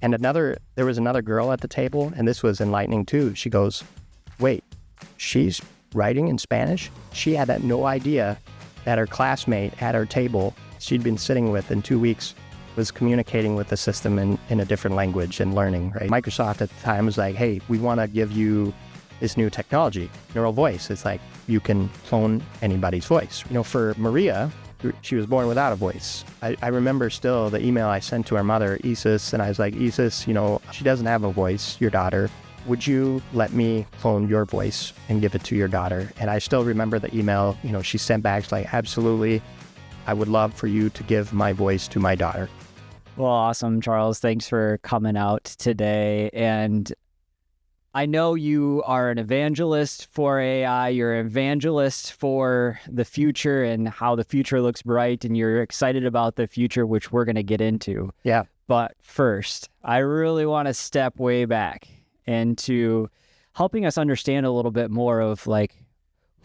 And there was another girl at the table, and this was enlightening too. She goes, wait, she's writing in Spanish? She had no idea that her classmate at her table she'd been sitting with in 2 weeks was communicating with the system in a different language and learning, right? Microsoft at the time was like, hey, we want to give you this new technology, neural voice. It's like you can clone anybody's voice. For Maria, she was born without a voice. I remember still the email I sent to her mother, Isis, and I was like, Isis, she doesn't have a voice, your daughter. Would you let me clone your voice and give it to your daughter? And I still remember the email, she sent back, like, absolutely, I would love for you to give my voice to my daughter. Well, awesome, Charles. Thanks for coming out today. And I know you are an evangelist for AI. You're an evangelist for the future and how the future looks bright, and you're excited about the future, which we're going to get into. Yeah. But first, I really want to step way back into helping us understand a little bit more of like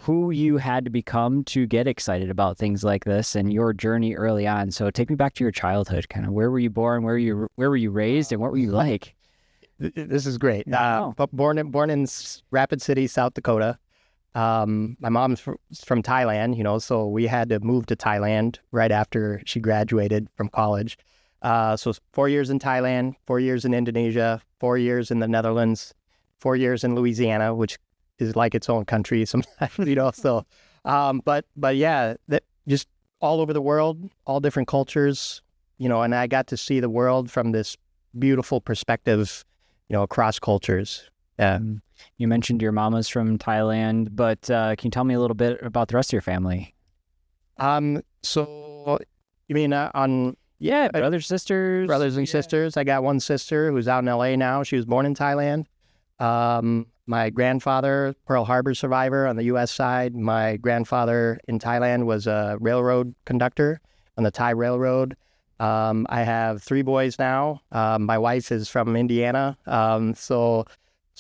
who you had to become to get excited about things like this and your journey early on. So take me back to your childhood. Kind of where were you born? Where were you raised, and what were you like? This is great. Born in Rapid City, South Dakota. My mom's from Thailand, so we had to move to Thailand right after she graduated from college. So 4 years in Thailand, 4 years in Indonesia, 4 years in the Netherlands, 4 years in Louisiana, which is like its own country sometimes, So, but yeah, just all over the world, all different cultures, and I got to see the world from this beautiful perspective, across cultures. Yeah. You mentioned your mama's from Thailand, but can you tell me a little bit about the rest of your family? So you mean on... Yeah, brothers, sisters. Brothers and sisters. I got one sister who's out in LA now. She was born in Thailand. My grandfather, Pearl Harbor survivor on the U.S. side. My grandfather in Thailand was a railroad conductor on the Thai Railroad. I have 3 boys now. My wife is from Indiana. So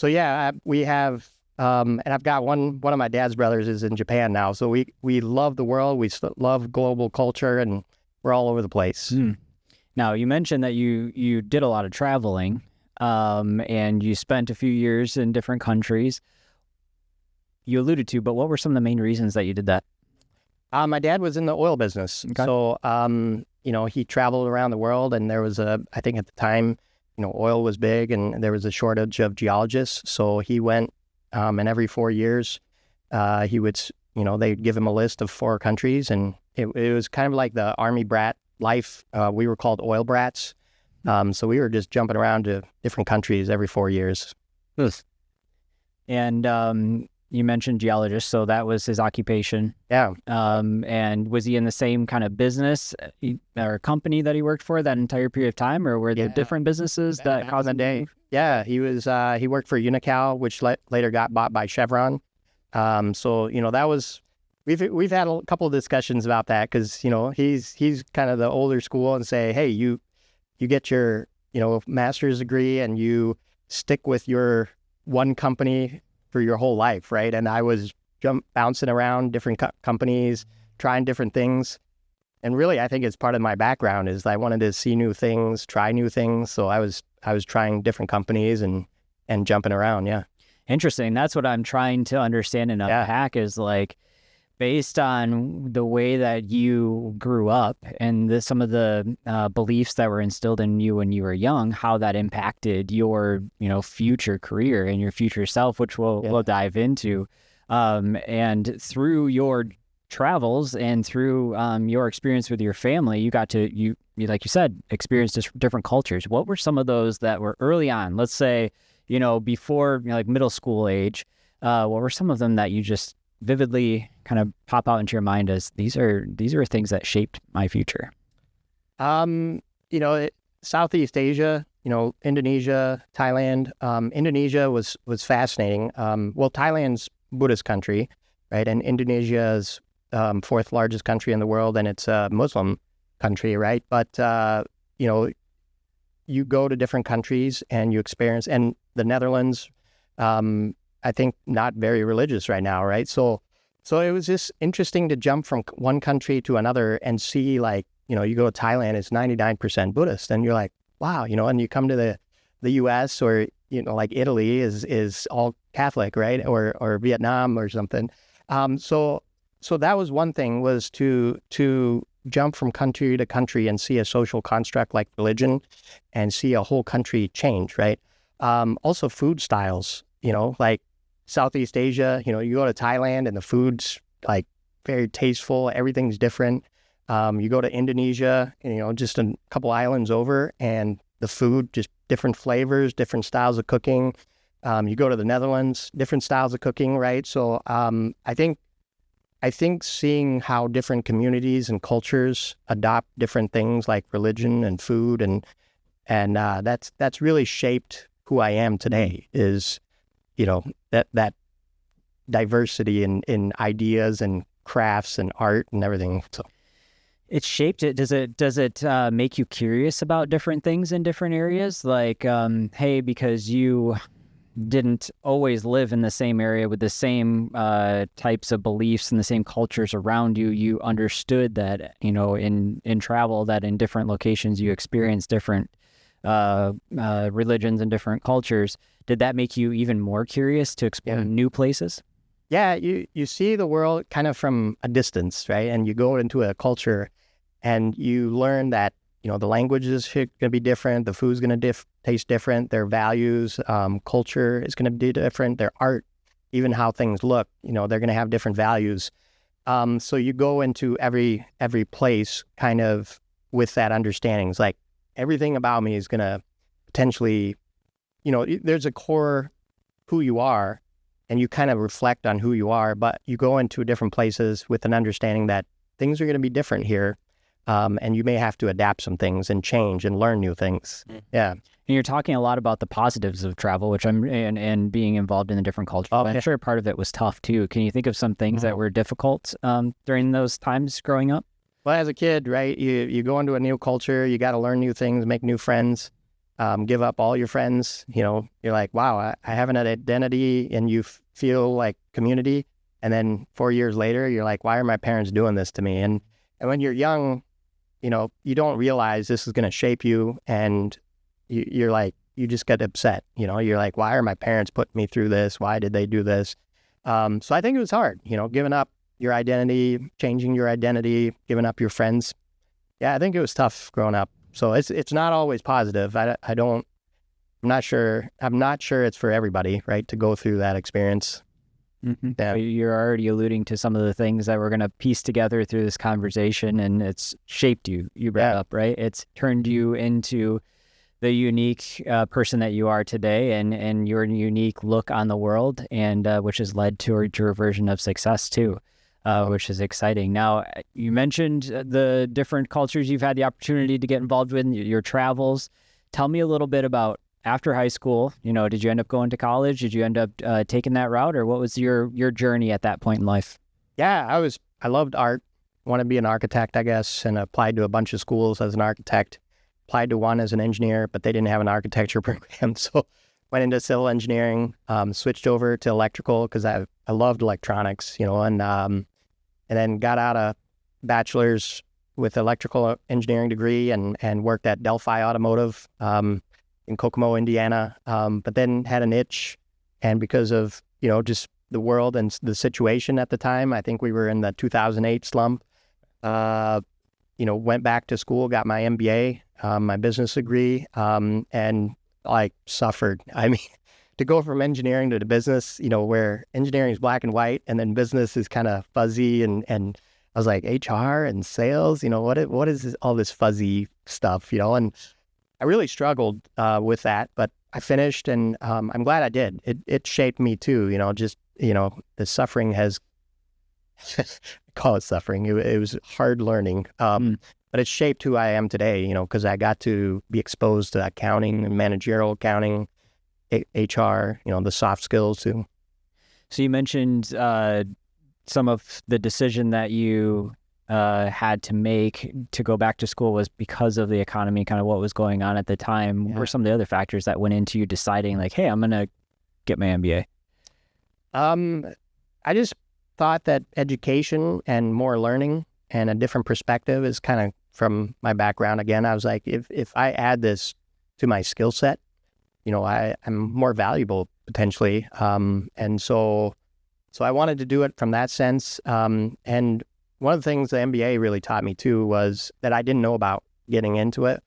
yeah, we have, and I've got one of my dad's brothers is in Japan now. So we love the world. We love global culture, and we're all over the place. Now, you mentioned that you did a lot of traveling, and you spent a few years in different countries. You alluded to, but what were some of the main reasons that you did that? My dad was in the oil business. Okay. So, he traveled around the world, and there was I think at the time, oil was big and there was a shortage of geologists. So he went, and every 4 years, he would, they'd give him a list of 4 countries, and it was kind of like the Army brat life. We were called oil brats. So we were just jumping around to different countries every 4 years. And you mentioned geologist, so that was his occupation. Yeah. And was he in the same kind of business or company that he worked for that entire period of time, or were there different businesses that caused the day? Yeah, he was. He worked for Unocal, which later got bought by Chevron. So that was. We've had a couple of discussions about that because he's kind of the older school and say, hey, you get your master's degree and you stick with your one company for your whole life, right? And I was bouncing around different companies, trying different things. And really, I think it's part of my background is I wanted to see new things, try new things. So I was trying different companies and jumping around, yeah. Interesting. That's what I'm trying to understand and unpack is like, based on the way that you grew up and some of the beliefs that were instilled in you when you were young, how that impacted your, future career and your future self, which we'll dive into. And through your travels and through your experience with your family, you got to, you like you said, experience different cultures. What were some of those that were early on? Let's say, before like middle school age, what were some of them that you just vividly kind of pop out into your mind as these are things that shaped my future? Southeast Asia, Indonesia, Thailand. Indonesia was fascinating. Thailand's Buddhist country, right? And Indonesia is 4th largest country in the world, and it's a Muslim country, right? But you go to different countries and you experience, and the Netherlands, I think not very religious right now, right? So it was just interesting to jump from one country to another and see, like, you go to Thailand, it's 99% Buddhist, and you're like, wow, and you come to the U.S. or, like Italy is all Catholic, right? Or Vietnam or something. So that was one thing, was to jump from country to country and see a social construct like religion and see a whole country change, right? Also food styles, like Southeast Asia, you go to Thailand and the food's like very tasteful, everything's different. You go to Indonesia, just a couple islands over, and the food, just different flavors, different styles of cooking. You go to the Netherlands, different styles of cooking, right? So I think seeing how different communities and cultures adopt different things like religion and food, and that's really shaped who I am today, is, that diversity in ideas and crafts and art and everything. So it shaped it. Does it make you curious about different things in different areas? Like, hey, because you didn't always live in the same area with the same types of beliefs and the same cultures around you, you understood that, in travel, that in different locations you experience different religions and different cultures. Did that make you even more curious to explore new places? Yeah, you see the world kind of from a distance, right? And you go into a culture and you learn that, the language is going to be different, the food's going to taste different, their values, culture is going to be different, their art, even how things look, they're going to have different values. So you go into every place kind of with that understanding. It's like everything about me is going to potentially, there's a core who you are, and you kind of reflect on who you are, but you go into different places with an understanding that things are going to be different here. And you may have to adapt some things and change and learn new things. Yeah. And you're talking a lot about the positives of travel, which and being involved in a different culture. Oh, I'm sure part of it was tough too. Can you think of some things that were difficult during those times growing up? Well, as a kid, right, you go into a new culture, you got to learn new things, make new friends, give up all your friends. You're like, wow, I have an identity, and you feel like community. And then 4 years later, you're like, why are my parents doing this to me? And when you're young, you don't realize this is going to shape you, and you're like, you just get upset. You're like, why are my parents putting me through this? Why did they do this? So I think it was hard, giving up your identity, changing your identity, giving up your friends. Yeah, I think it was tough growing up. So it's not always positive. I'm not sure it's for everybody, right, to go through that experience. Mm-hmm. Yeah. You're already alluding to some of the things that we're going to piece together through this conversation, and it's shaped you brought up, right? It's turned you into the unique person that you are today, and your unique look on the world, and which has led to your version of success too, which is exciting. Now, you mentioned the different cultures you've had the opportunity to get involved with, your travels. Tell me a little bit about after high school. Did you end up going to college? Did you end up taking that route, or what was your journey at that point in life? Yeah, I loved art, wanted to be an architect, I guess, and applied to a bunch of schools as an architect. Applied to one as an engineer, but they didn't have an architecture program, so went into civil engineering, switched over to electrical because I loved electronics, and then got out a bachelor's with electrical engineering degree and worked at Delphi Automotive in Kokomo, Indiana, but then had an itch, and because of, just the world and the situation at the time, I think we were in the 2008 slump, went back to school, got my MBA, my business degree, and like suffered. I mean, to go from engineering to the business, where engineering is black and white and then business is kind of fuzzy, and I was like, HR and sales, what is all this fuzzy stuff, and I really struggled with that, but I finished, and I'm glad I did. It shaped me too, the suffering has, I call it suffering. It was hard learning, but it shaped who I am today, because I got to be exposed to accounting and managerial accounting, HR, the soft skills too. So you mentioned some of the decision that you had to make to go back to school was because of the economy, kind of what was going on at the time. Yeah. What were some of the other factors that went into you deciding like, hey, I'm going to get my MBA? I just thought that education and more learning and a different perspective is kind of from my background. Again, I was like, if I add this to my skill set, I'm more valuable potentially. And so I wanted to do it from that sense. And one of the things the MBA really taught me too was that I didn't know about getting into it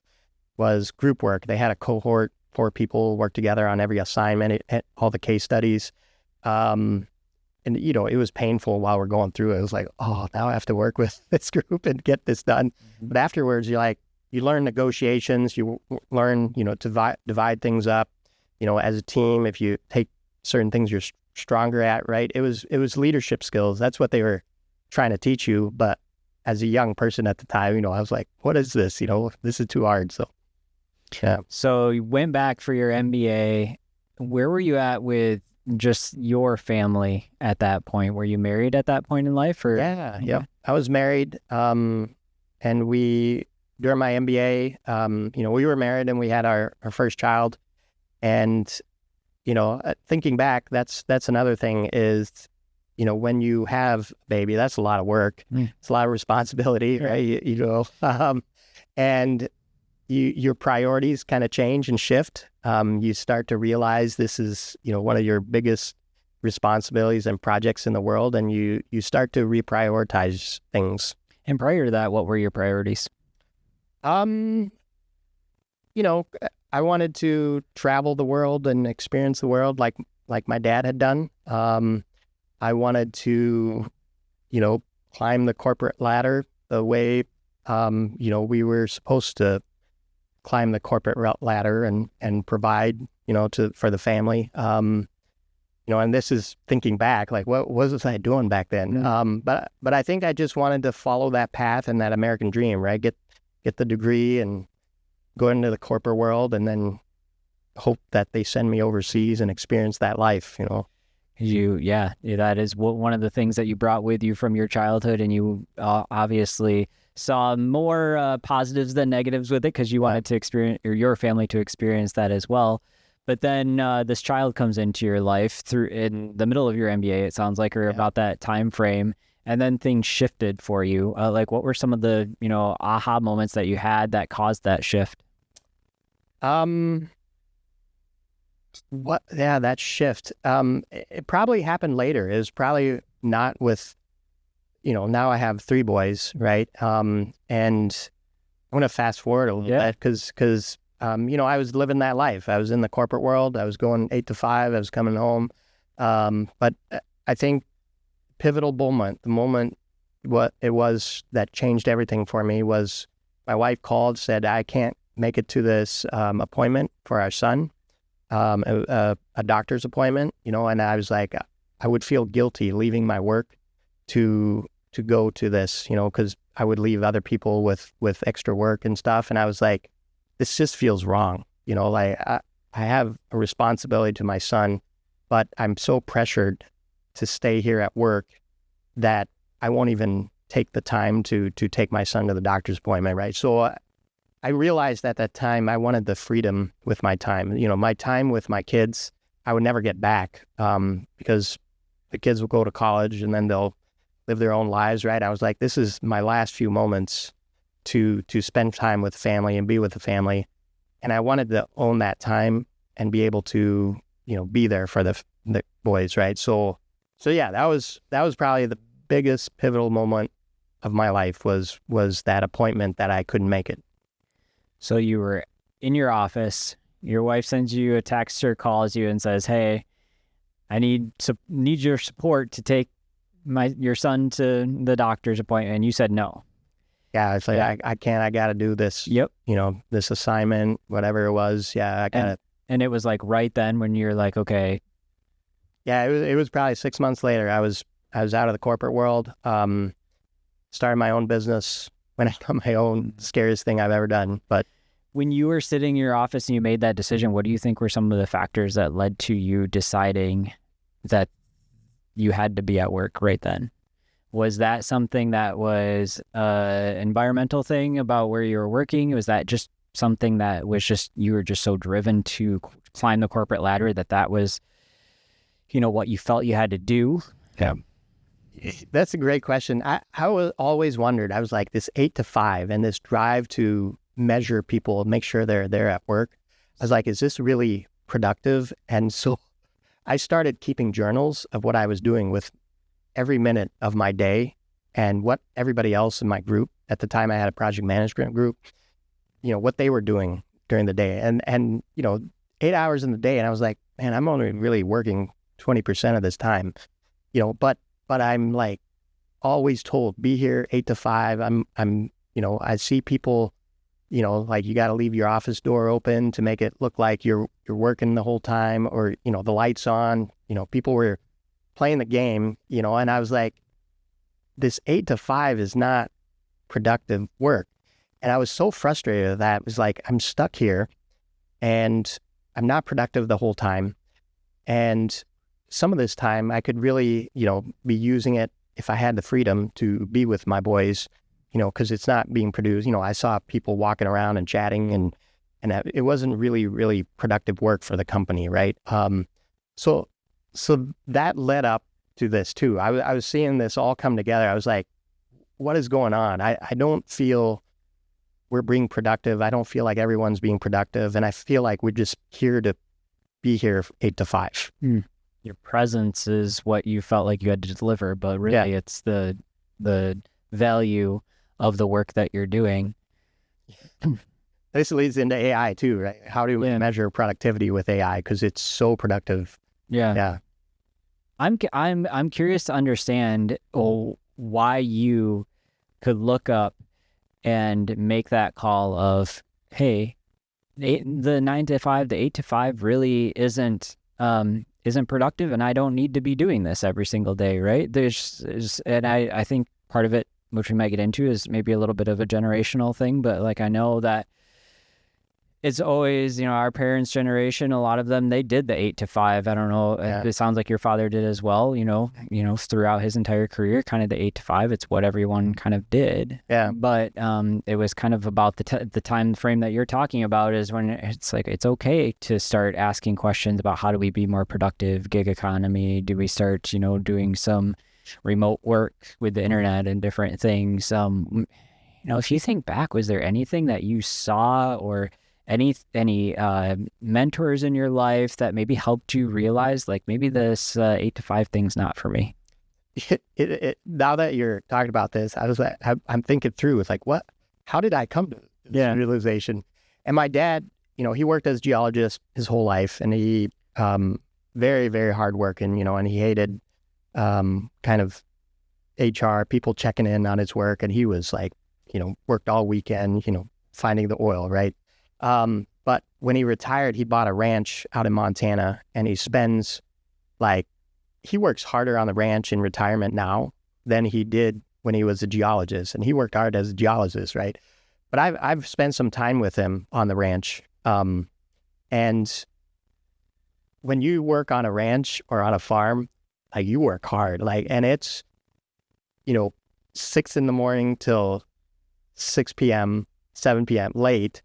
was group work. They had a cohort, 4 people work together on every assignment, all the case studies. And, it was painful while we're going through it. It was like, oh, now I have to work with this group and get this done. But afterwards, you learn negotiations, you learn, to divide things up, as a team. If you take certain things you're stronger at, right? It was leadership skills. That's what they were trying to teach you. But as a young person at the time, I was like, what is this? This is too hard. So, yeah. So you went back for your MBA. Where were you at with just your family at that point? Were you married at that point in life? Or Yeah. I was married. And during my MBA, we were married and we had our first child. And, thinking back, that's another thing is, when you have a baby, that's a lot of work. It's a lot of responsibility, right? And your priorities kind of change and shift. You start to realize this is, one of your biggest responsibilities and projects in the world. And you start to reprioritize things. And prior to that, what were your priorities? I wanted to travel the world and experience the world like my dad had done. I wanted to, climb the corporate ladder the way, we were supposed to climb the corporate ladder and provide, for the family. And this is thinking back, like what was I doing back then? But I think I just wanted to follow that path and that American dream, right? Get the degree and go into the corporate world and then hope that they send me overseas and experience that life, That is one of the things that you brought with you from your childhood, and you obviously saw more positives than negatives with it because you wanted to experience, or your family to experience that as well. But then this child comes into your life in the middle of your MBA, it sounds like, or about that time frame. And then things shifted for you. What were some of the, aha moments that you had that caused that shift? That shift. It probably happened later. It was probably not with, now I have 3 boys, right? And I'm going to fast forward a little bit because, I was living that life. I was in the corporate world. I was going 8 to 5. I was coming home. But I think pivotal moment, the moment what it was that changed everything for me was my wife called, said, I can't make it to this appointment for our son, a doctor's appointment, and I was like, I would feel guilty leaving my work to go to this, because I would leave other people with extra work and stuff. And I was like, this just feels wrong. I have a responsibility to my son, but I'm so pressured to stay here at work that I won't even take the time to take my son to the doctor's appointment, right? So I realized at that time I wanted the freedom with my time. My time with my kids, I would never get back because the kids will go to college and then they'll live their own lives, right? I was like, this is my last few moments to spend time with family and be with the family. And I wanted to own that time and be able to, be there for the boys, right? So yeah, that was probably the biggest pivotal moment of my life was that appointment that I couldn't make it. So you were in your office, your wife sends you a text or calls you and says, hey, I need your support to take your son to the doctor's appointment. And you said no. Yeah, it's like, I can't, I got to do this, this assignment, whatever it was. Yeah, I got to. And it was like right then when you're like, okay. Yeah, it was probably 6 months later. I was out of the corporate world, started my own business, went out on my own, scariest thing I've ever done. But when you were sitting in your office and you made that decision, what do you think were some of the factors that led to you deciding that you had to be at work right then? Was that something that was an environmental thing about where you were working? Was that just something that was just, you were just so driven to climb the corporate ladder that was, what you felt you had to do? Yeah. That's a great question. I always wondered, I was like, this 8 to 5 and this drive to measure people, make sure they're there at work. I was like, is this really productive. And so I started keeping journals of what I was doing with every minute of my day and what everybody else in my group, at the time I had a project management group, what they were doing during the day. And 8 hours in the day. And I was like, man, I'm only really working 20% of this time, but I'm like always told, be here 8 to 5. I see people, like you got to leave your office door open to make it look like you're working the whole time, or, the lights on, people were playing the game, and I was like, this 8 to 5 is not productive work. And I was so frustrated with that. It was like, I'm stuck here and I'm not productive the whole time. And some of this time I could really, be using it if I had the freedom to be with my boys, because it's not being produced. I saw people walking around and chatting and it wasn't really, really productive work for the company, right? So that led up to this too. I was seeing this all come together. I was like, what is going on? I don't feel we're being productive. I don't feel like everyone's being productive. And I feel like we're just here to be here 8 to 5. Your presence is what you felt like you had to deliver, but really it's the value of the work that you're doing. This leads into AI too, right? How do we measure productivity with AI? Because it's so productive. Yeah. I'm curious to understand why you could look up and make that call of, hey, the 9 to 5, the 8 to 5 really isn't productive, and I don't need to be doing this every single day, right? And I think part of it, which we might get into, is maybe a little bit of a generational thing, but like I know that it's always, our parents' generation, a lot of them, they did the 8 to 5. I don't know. Yeah. It sounds like your father did as well, throughout his entire career, kind of the 8 to 5. It's what everyone kind of did. Yeah. But it was kind of about the time frame that you're talking about is when it's like, it's okay to start asking questions about how do we be more productive, gig economy? Do we start, doing some remote work with the internet and different things? If you think back, was there anything that you saw or any mentors in your life that maybe helped you realize, like, maybe this 8 to 5 thing's not for me? Now that you're talking about this, I'm thinking through. It's like, how did I come to this realization? And my dad, he worked as a geologist his whole life, and he very, very hardworking, and he hated kind of HR, people checking in on his work, and he was like, worked all weekend, finding the oil, right? But when he retired, he bought a ranch out in Montana, and he works harder on the ranch in retirement now than he did when he was a geologist, and he worked hard as a geologist, right? But I've spent some time with him on the ranch. And when you work on a ranch or on a farm, like, you work hard, and it's, 6 a.m. till 6 p.m., 7 p.m. late.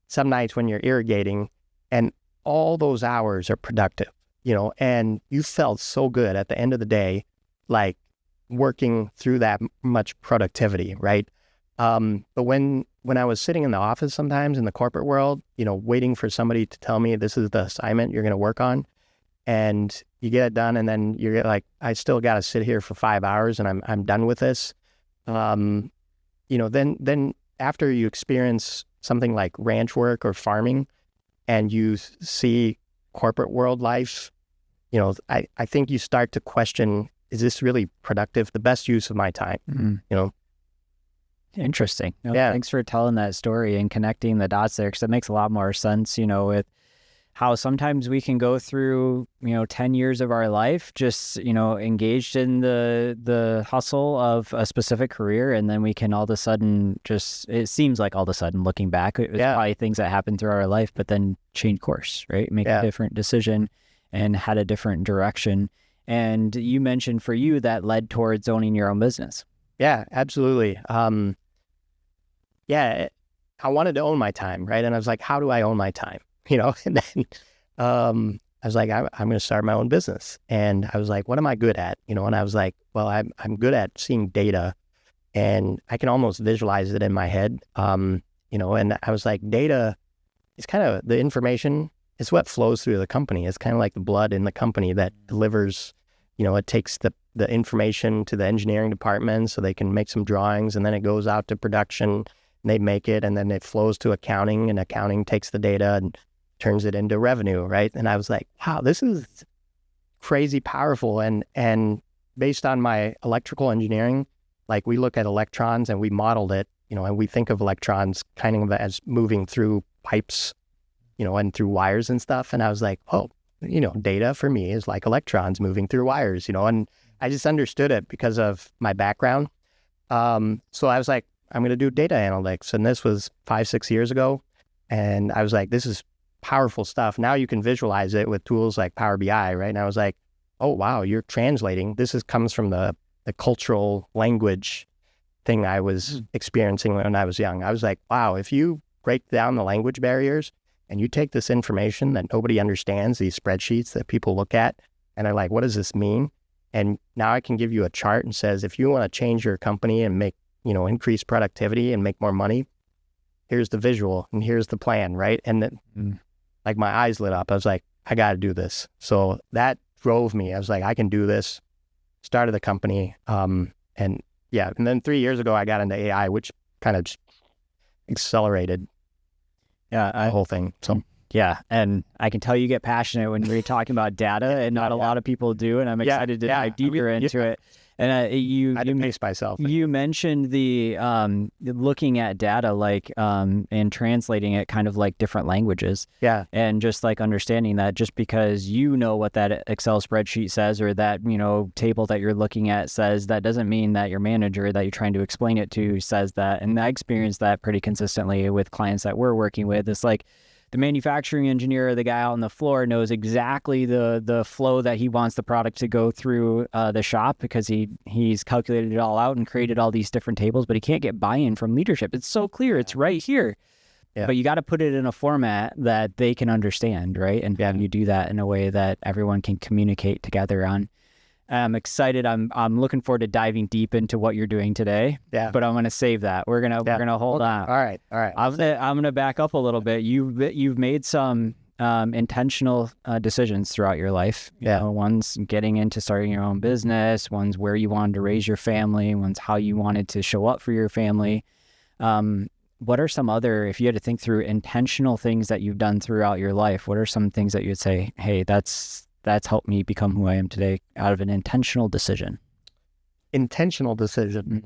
Some nights when you're irrigating, and all those hours are productive, and you felt so good at the end of the day, like working through that much productivity, right? But when I was sitting in the office sometimes in the corporate world, waiting for somebody to tell me this is the assignment you're going to work on, and you get it done, and then you're like, I still got to sit here for 5 hours, and I'm done with this. Then after you experience something like ranch work or farming, and you see corporate world life, I think you start to question, is this really productive, the best use of my time? Mm-hmm. Interesting. Thanks for telling that story and connecting the dots there, because it makes a lot more sense, with how sometimes we can go through, 10 years of our life just, engaged in the hustle of a specific career. And then we can all of a sudden it seems like all of a sudden looking back, it was probably things that happened through our life, but then change course, right? Make a different decision and had a different direction. And you mentioned for you that led towards owning your own business. Yeah, absolutely. I wanted to own my time, right? And I was like, how do I own my time? And then I was like, I'm going to start my own business. And I was like, what am I good at? And I was like, well, I'm good at seeing data, and I can almost visualize it in my head. And I was like, data is kind of the information it's what flows through the company. It's kind of like the blood in the company that delivers, it takes the information to the engineering department so they can make some drawings, and then it goes out to production and they make it, and then it flows to accounting, and accounting takes the data and turns it into revenue, right? And I was like, wow, this is crazy powerful. And based on my electrical engineering, like we look at electrons and we modeled it, and we think of electrons kind of as moving through pipes, and through wires and stuff. And I was like, oh, data for me is like electrons moving through wires, and I just understood it because of my background. So I was like, I'm going to do data analytics. And this was 5-6 years ago. And I was like, this is powerful stuff. Now you can visualize it with tools like Power BI, right? And I was like, oh, wow, you're translating. This comes from the cultural language thing I was experiencing when I was young. I was like, wow, if you break down the language barriers and you take this information that nobody understands, these spreadsheets that people look at, and they're like, what does this mean? And now I can give you a chart and says, if you want to change your company and make, increase productivity and make more money, here's the visual and here's the plan, right? And then like my eyes lit up. I was like, I got to do this. So that drove me. I was like, I can do this. Started the company. And then 3 years ago, I got into AI, which kind of just accelerated the whole thing. So yeah, and I can tell you get passionate when you're talking about data, and not a lot of people do, and I'm excited to dive deeper into it. And I didn't pace myself. You mentioned the looking at data and translating it kind of like different languages. Yeah. And just like understanding that just because what that Excel spreadsheet says, or that, table that you're looking at says, that doesn't mean that your manager that you're trying to explain it to says that. And I experience that pretty consistently with clients that we're working with. It's like, the manufacturing engineer, the guy out on the floor, knows exactly the flow that he wants the product to go through the shop, because he's calculated it all out and created all these different tables, but he can't get buy-in from leadership. It's so clear. It's right here. Yeah. But you got to put it in a format that they can understand, right? And you do that in a way that everyone can communicate together on. I'm excited. I'm looking forward to diving deep into what you're doing today. Yeah. But I'm going to save that. We're gonna hold on. All right. I'm gonna back up a little bit. You've made some intentional decisions throughout your life. One's getting into starting your own business. One's where you wanted to raise your family. One's how you wanted to show up for your family. What are some other, if you had to think through intentional things that you've done throughout your life, what are some things that you'd say, hey, that's helped me become who I am today out of an intentional decision? Intentional decision.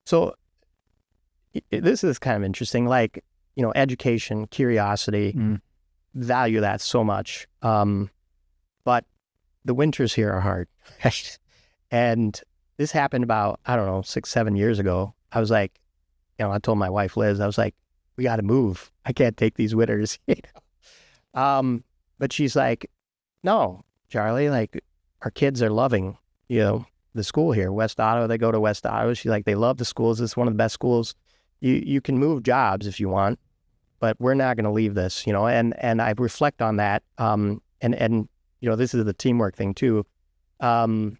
So this is kind of interesting, like, education, curiosity, value that so much. But the winters here are hard. And this happened about, 6-7 years ago. I was like, I told my wife, Liz, I was like, we got to move. I can't take these winters. But she's like, no, Charlie, like, our kids are loving, the school here, West Otto. They go to West Otto. She's like, they love the schools. It's one of the best schools. You can move jobs if you want, but we're not going to leave this, and I reflect on that. And this is the teamwork thing too. I'm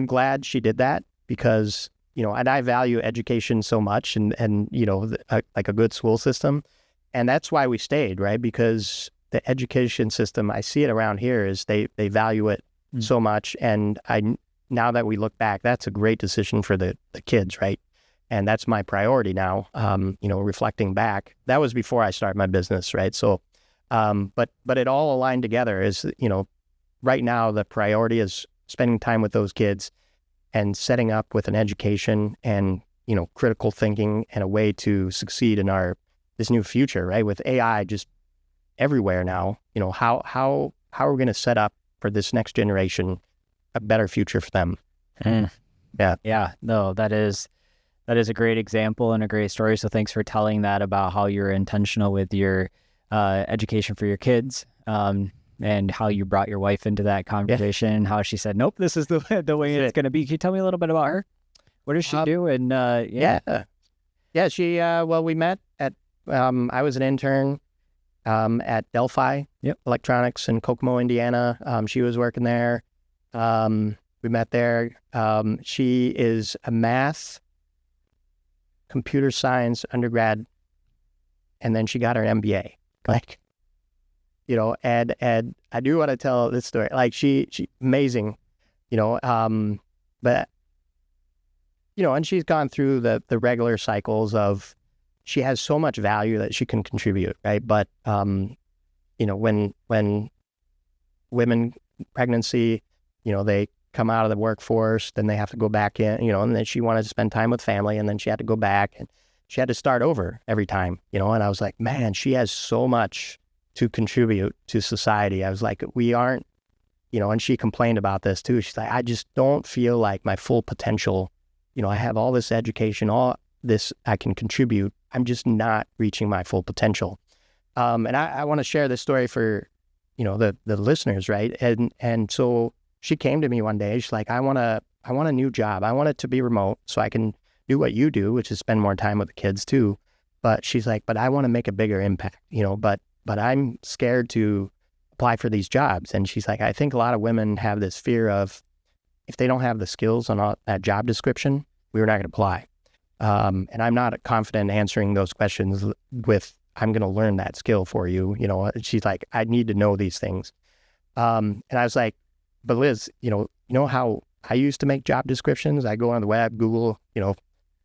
glad she did that because, and I value education so much and like a good school system. And that's why we stayed, right? Because the education system, I see it around here, is they value it so much. And now that we look back, that's a great decision for the kids, right? And that's my priority now, reflecting back. That was before I started my business, right? So, but it all aligned together is, right now the priority is spending time with those kids and setting up with an education and, critical thinking and a way to succeed in this new future, right? With AI just everywhere now, how are we going to set up for this next generation a better future for them? Yeah. No, that is a great example and a great story. So thanks for telling that about how you're intentional with your education for your kids, and how you brought your wife into that conversation, and how she said, nope, this is the way it's going to be. Can you tell me a little bit about her? What does she do? And she, we met at, I was an intern at Delphi Electronics in Kokomo, Indiana. She was working there. We met there. She is a math, computer science undergrad and then she got her MBA. Like, and I do want to tell this story. Like she amazing, but and she's gone through the regular cycles of, she has so much value that she can contribute, right? But when women pregnancy, they come out of the workforce, then they have to go back in, and then she wanted to spend time with family, and then she had to go back, and she had to start over every time, and I was like, man, she has so much to contribute to society. I was like, we aren't, and she complained about this too. She's like, I just don't feel like my full potential, I have all this education, all this I can contribute. I'm just not reaching my full potential. And I want to share this story for, the listeners, right? And so she came to me one day. She's like, I want a new job. I want it to be remote so I can do what you do, which is spend more time with the kids too. But she's like, but I want to make a bigger impact, but I'm scared to apply for these jobs. And she's like, I think a lot of women have this fear of, if they don't have the skills on that job description, we're not going to apply. And I'm not confident answering those questions with, I'm going to learn that skill for you. She's like, I need to know these things. And I was like, but Liz, you know how I used to make job descriptions? I go on the web, Google,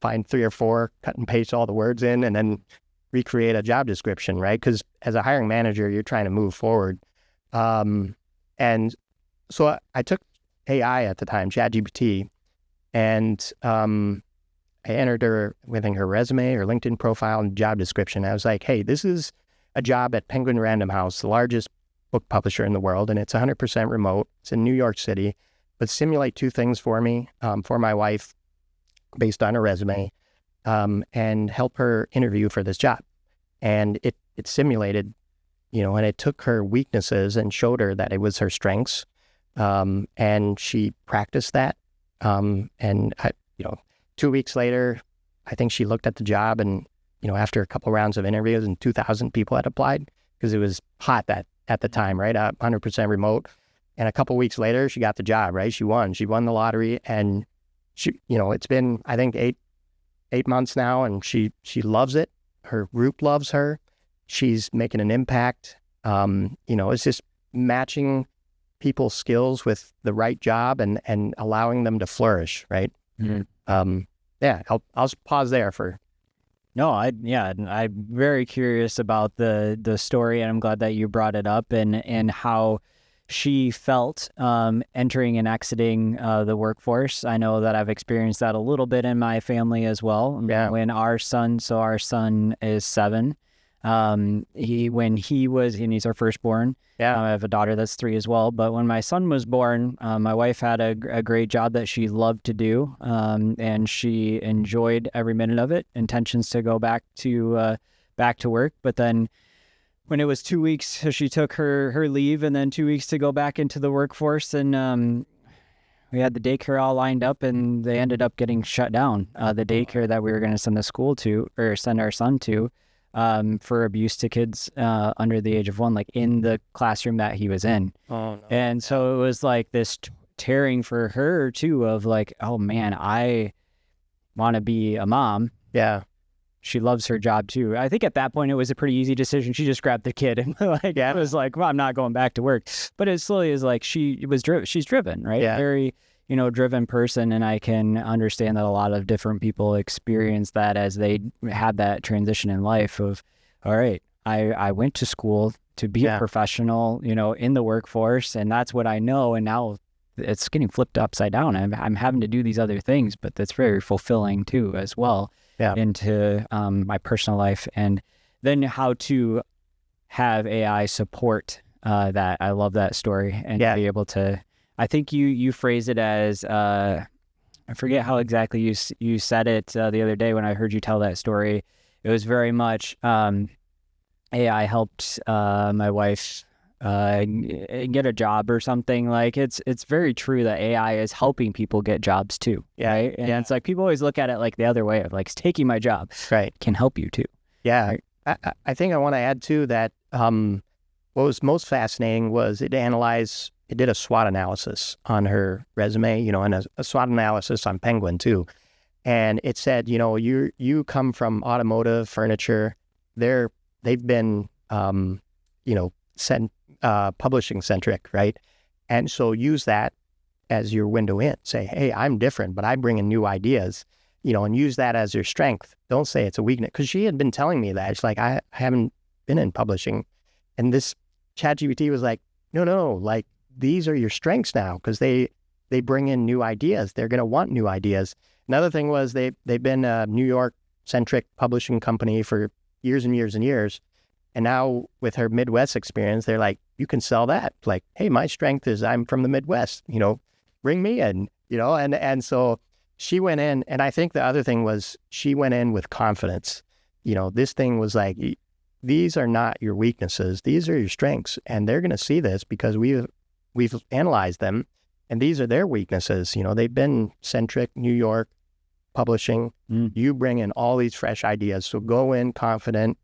find 3 or 4, cut and paste all the words in, and then recreate a job description, right? Because as a hiring manager, you're trying to move forward. And so I took AI at the time, ChatGPT, and I entered her within her resume, her LinkedIn profile, and job description. I was like, hey, this is a job at Penguin Random House, the largest book publisher in the world, and it's 100% remote. It's in New York City, but simulate 2 things for me, for my wife, based on her resume, and help her interview for this job. And it simulated, and it took her weaknesses and showed her that it was her strengths. And she practiced that. And 2 weeks later, I think she looked at the job, and, after a couple rounds of interviews, and 2,000 people had applied because it was hot at the time, right? 100% remote. And a couple weeks later, she got the job, right? She won the lottery, and she, it's been, I think, eight months now, and she loves it. Her group loves her. She's making an impact. It's just matching people's skills with the right job and allowing them to flourish, right? Mm-hmm. I'll pause there for. No, I'm very curious about the story, and I'm glad that you brought it up, and how she felt entering and exiting the workforce. I know that I've experienced that a little bit in my family as well. Yeah. When our son is 7. When he was, and he's our firstborn. Yeah. I have a daughter that's 3 as well. But when my son was born, my wife had a great job that she loved to do, and she enjoyed every minute of it. Intentions to go back to work, but then when it was 2 weeks, she took her leave, and then 2 weeks to go back into the workforce, and we had the daycare all lined up, and they ended up getting shut down. The daycare that we were going to send send our son to. For abuse to kids under the age of 1, like in the classroom that he was in. Oh, no. And so it was like this tearing for her too, of like, oh man, I want to be a mom. Yeah. She loves her job too. I think at that point it was a pretty easy decision. She just grabbed the kid and it was like, well, I'm not going back to work. But it slowly is like she's driven, right? Yeah. Very, driven person. And I can understand that a lot of different people experience that as they have that transition in life of, all right, I went to school to be a professional, in the workforce, and that's what I know. And now it's getting flipped upside down. I'm having to do these other things, but that's very fulfilling too, as well, into my personal life. And then how to have AI support that. I love that story, and be able to, I think you phrase it as, I forget how exactly you said it the other day when I heard you tell that story. It was very much AI helped my wife get a job or something. Like it's very true that AI is helping people get jobs too. Yeah. Right? And it's like people always look at it like the other way of like, it's taking my job. Right. Can help you too. Yeah. Right? I think I want to add too that what was most fascinating was it did a SWOT analysis on her resume, and a SWOT analysis on Penguin too. And it said, you come from automotive, furniture, they're they've been, publishing centric, right? And so use that as your window in. Say, hey, I'm different, but I bring in new ideas, and use that as your strength. Don't say it's a weakness. Because she had been telling me that. It's like, I haven't been in publishing. And this ChatGPT was like, no, like, these are your strengths now, because they bring in new ideas. They're going to want new ideas. Another thing was they've been a New York-centric publishing company for years and years and years. And now with her Midwest experience, they're like, you can sell that. Like, hey, my strength is I'm from the Midwest, bring me in, and so she went in. And I think the other thing was she went in with confidence. This thing was like, these are not your weaknesses. These are your strengths. And they're going to see this because we've analyzed them. And these are their weaknesses. They've been centric, New York, publishing. You bring in all these fresh ideas. So go in confident.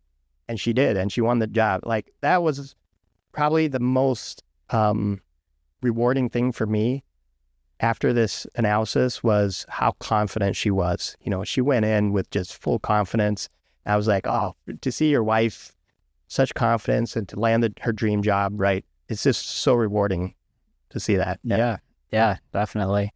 And she did. And she won the job. Like, that was probably the most rewarding thing for me after this analysis was how confident she was. She went in with just full confidence. I was like, oh, to see your wife, such confidence, and to land her dream job, right? It's just so rewarding to see that. Yeah, definitely.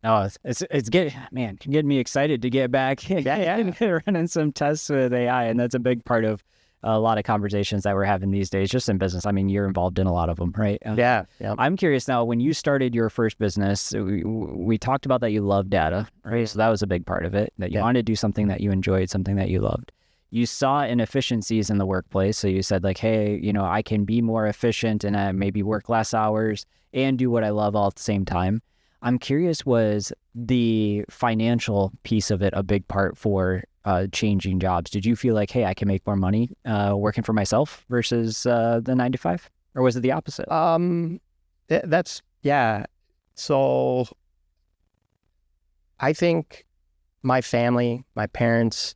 No, it's getting me excited to get back running some tests with AI. And that's a big part of a lot of conversations that we're having these days, just in business. I mean, you're involved in a lot of them, right? Yeah. I'm curious now, when you started your first business, we talked about that you love data, right? So that was a big part of it, that you wanted to do something that you enjoyed, something that you loved. You saw inefficiencies in the workplace. So you said like, hey, I can be more efficient and maybe work less hours and do what I love all at the same time. I'm curious, was the financial piece of it a big part for changing jobs? Did you feel like, hey, I can make more money working for myself versus the 9 to 5? Or was it the opposite? So I think my family, my parents,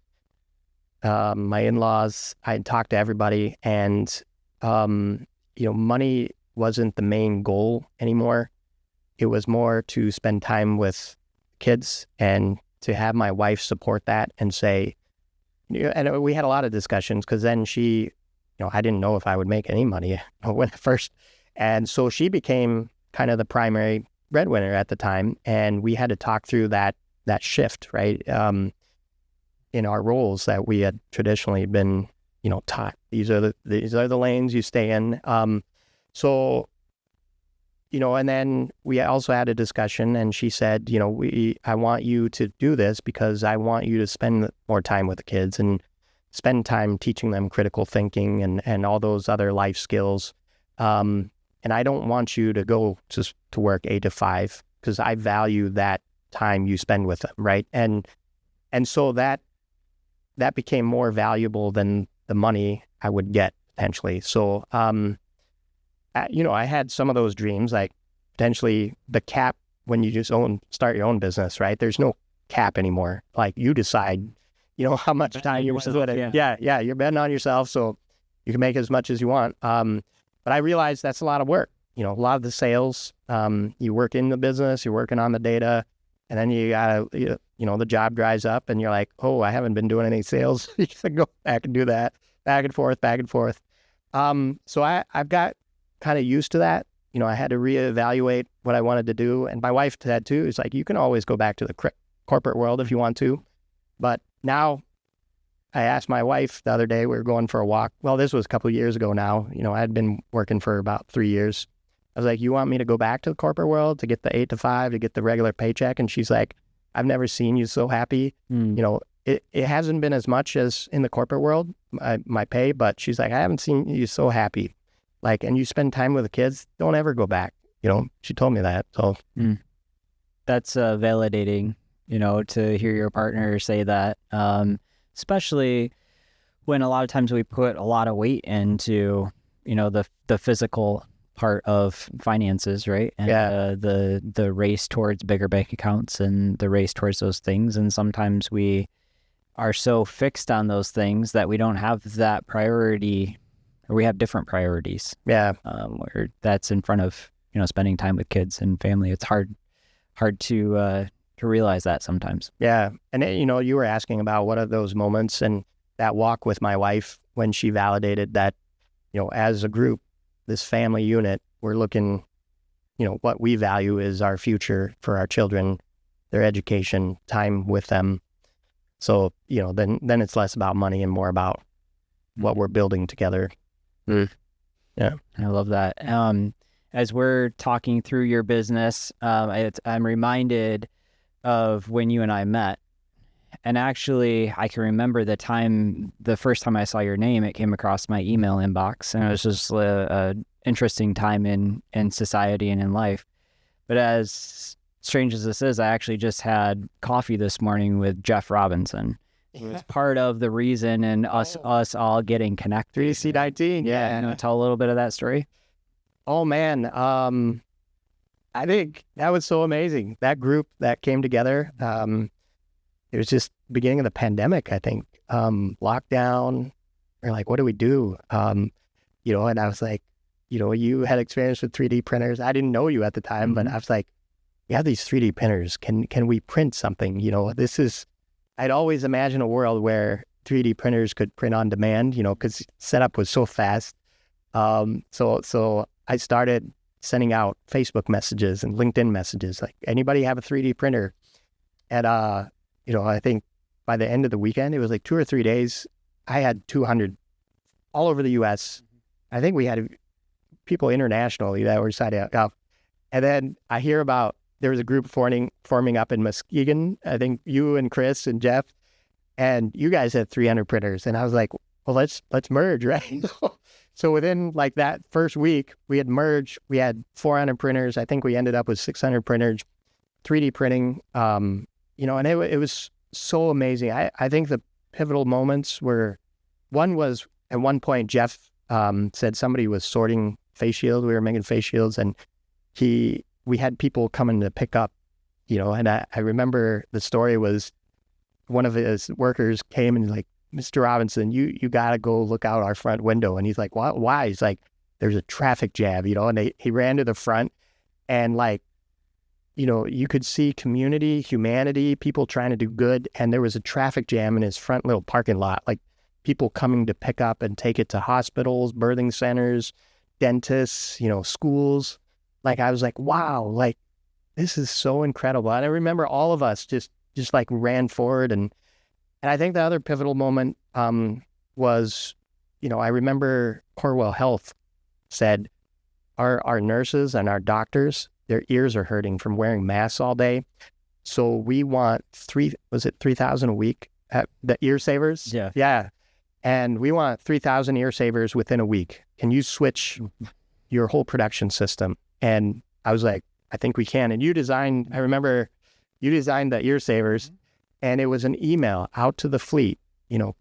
my in-laws, I had talked to everybody, and money wasn't the main goal anymore. It was more to spend time with kids and to have my wife support that and say, and we had a lot of discussions, because then she, I didn't know if I would make any money when first. And so she became kind of the primary breadwinner at the time. And we had to talk through that shift, right? In our roles that we had traditionally been, taught. These are the lanes you stay in. And then we also had a discussion, and she said, I want you to do this because I want you to spend more time with the kids and spend time teaching them critical thinking and all those other life skills. And I don't want you to go to work 8 to 5 because I value that time you spend with them, right? And so that became more valuable than the money I would get potentially. So, I had some of those dreams, like potentially the cap when you just start your own business, right? There's no cap anymore. Like, you decide, how much time you want to put in. Yeah, you're betting on yourself, so you can make as much as you want. But I realized that's a lot of work. A lot of the sales, you work in the business, you're working on the data, and then you gotta, the job dries up, and you're like, oh, I haven't been doing any sales. You gotta go back and do that, back and forth. So I've got kind of used to that. I had to reevaluate what I wanted to do. And my wife had too. It's like, you can always go back to the corporate world if you want to. But now, I asked my wife the other day, we were going for a walk. Well, this was a couple of years ago now. I had been working for about 3 years. I was like, you want me to go back to the corporate world to get the 8 to 5, to get the regular paycheck? And she's like, I've never seen you so happy. It hasn't been as much as in the corporate world, my pay, but she's like, I haven't seen you so happy. Like, and you spend time with the kids, don't ever go back. She told me that. So that's validating, to hear your partner say that, especially when a lot of times we put a lot of weight into, the physical part of finances, right? And the race towards bigger bank accounts and the race towards those things. And sometimes we are so fixed on those things that we don't have that priority, or we have different priorities. Yeah. Where that's in front of, spending time with kids and family. It's hard to realize that sometimes. Yeah. And you were asking about what are those moments, and that walk with my wife when she validated that, as a group, this family unit, we're looking, what we value is our future for our children, their education, time with them. So, then it's less about money and more about what we're building together. Yeah. I love that. As we're talking through your business, I'm reminded of when you and I met. And actually, I can remember the first time I saw your name, it came across my email inbox, and it was just an interesting time in society and in life. But as strange as this is, I actually just had coffee this morning with Jeff Robinson. He was part of the reason and us all getting connected. 3C19. Yeah. Tell a little bit of that story. Oh, man. I think that was so amazing. That group that came together, it was just beginning of the pandemic, I think. Lockdown. We're like, what do we do? And I was like, you had experience with 3D printers. I didn't know you at the time, but I was like, we have these 3D printers. Can we print something? I'd always imagined a world where 3D printers could print on demand, because setup was so fast. So I started sending out Facebook messages and LinkedIn messages, like, anybody have a 3D printer? And, I think by the end of the weekend, it was like 2 or 3 days, I had 200 all over the U.S. I think we had people internationally that were signing up. And then I hear about, there was a group forming up in Muskegon. I think you and Chris and Jeff, and you guys had 300 printers. And I was like, well, let's merge, right? So within like that first week, we had merged. We had 400 printers. I think we ended up with 600 printers, 3D printing. And it was so amazing. I think the pivotal moments were, one was at one point, Jeff said somebody was sorting face shields. We were making face shields, and we had people coming to pick up, and I remember the story was one of his workers came and like, Mr. Robinson, you got to go look out our front window. And he's like, why? He's like, there's a traffic jam, and he ran to the front, and like, you could see community, humanity, people trying to do good. And there was a traffic jam in his front little parking lot, like people coming to pick up and take it to hospitals, birthing centers, dentists, schools. Like, I was like, wow, like, this is so incredible. And I remember all of us just like ran forward. And I think the other pivotal moment was, I remember Corewell Health said, our nurses and our doctors, their ears are hurting from wearing masks all day. So we want 3,000 a week at the ear savers? Yeah. Yeah. And we want 3,000 ear savers within a week. Can you switch your whole production system? And I was like, I think we can. And I remember you designed the ear savers, and it was an email out to the fleet,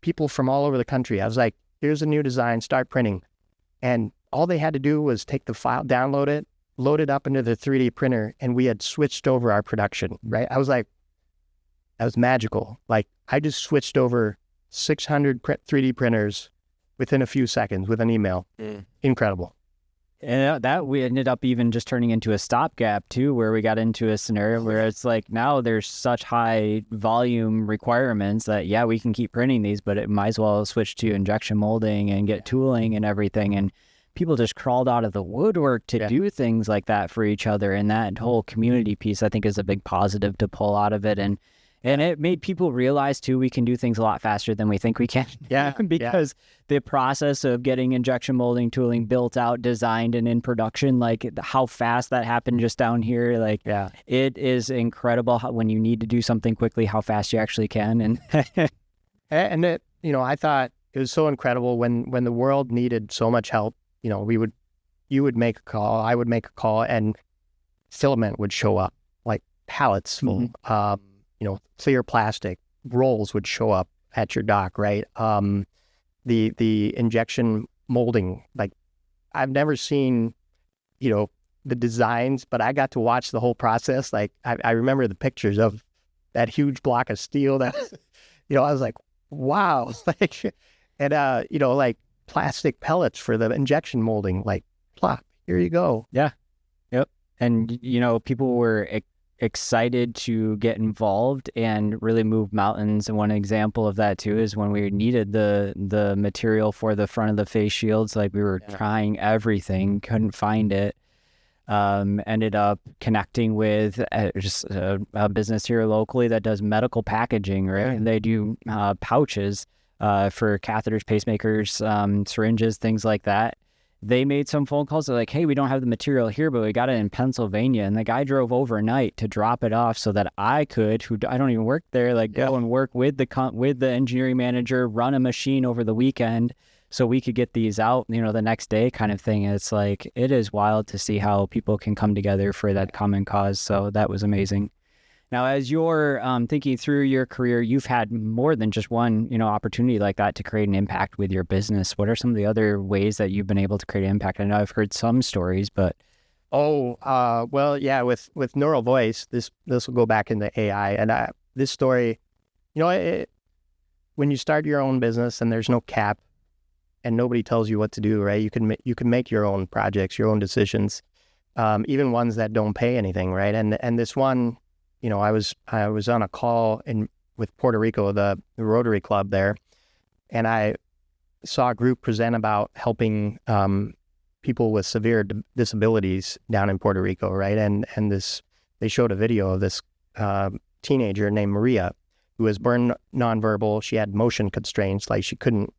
people from all over the country. I was like, here's a new design, start printing. And all they had to do was take the file, download it, load it up into the 3D printer, and we had switched over our production, right? I was like, that was magical. Like, I just switched over 600 3D printers within a few seconds with an email. Incredible. And that we ended up even just turning into a stopgap too, where we got into a scenario where it's like, now there's such high volume requirements that, yeah, we can keep printing these, but it might as well switch to injection molding and get tooling and everything. And people just crawled out of the woodwork to do things like that for each other. And that whole community piece, I think, is a big positive to pull out of it. And it made people realize, too, we can do things a lot faster than we think we can. Yeah. Because the process of getting injection molding tooling built out, designed, and in production, like how fast that happened just down here, like it is incredible when you need to do something quickly, how fast you actually can. And it, I thought it was so incredible when the world needed so much help. You would make a call, I would make a call, and filament would show up, like pallets full. Clear plastic rolls would show up at your dock, right? The injection molding, like, I've never seen, the designs, but I got to watch the whole process. Like, I remember the pictures of that huge block of steel that, I was like, wow. Like, and, like plastic pellets for the injection molding, like, plop, here you go. Yeah. Yep. And, people were excited to get involved and really move mountains. And one example of that too is when we needed the material for the front of the face shields. Like we were trying everything, couldn't find it. Ended up connecting with just a business here locally that does medical packaging, right? And they do pouches for catheters, pacemakers, syringes, things like that. They made some phone calls. They're like, hey, we don't have the material here, but we got it in Pennsylvania. And the guy drove overnight to drop it off so that I could, I don't even work there, like go and work with the engineering manager, run a machine over the weekend so we could get these out, the next day kind of thing. It's like, it is wild to see how people can come together for that common cause. So that was amazing. Now, as you're thinking through your career, you've had more than just one, opportunity like that to create an impact with your business. What are some of the other ways that you've been able to create an impact? I know I've heard some stories, but well, yeah, with neural voice, this will go back into AI, and this story, when you start your own business and there's no cap, and nobody tells you what to do, right? You can make your own projects, your own decisions, even ones that don't pay anything, right? And this one. I was on a call with Puerto Rico, the Rotary Club there, and I saw a group present about helping people with severe disabilities down in Puerto Rico, right? And they showed a video of this teenager named Maria, who was born nonverbal. She had motion constraints, like she couldn't,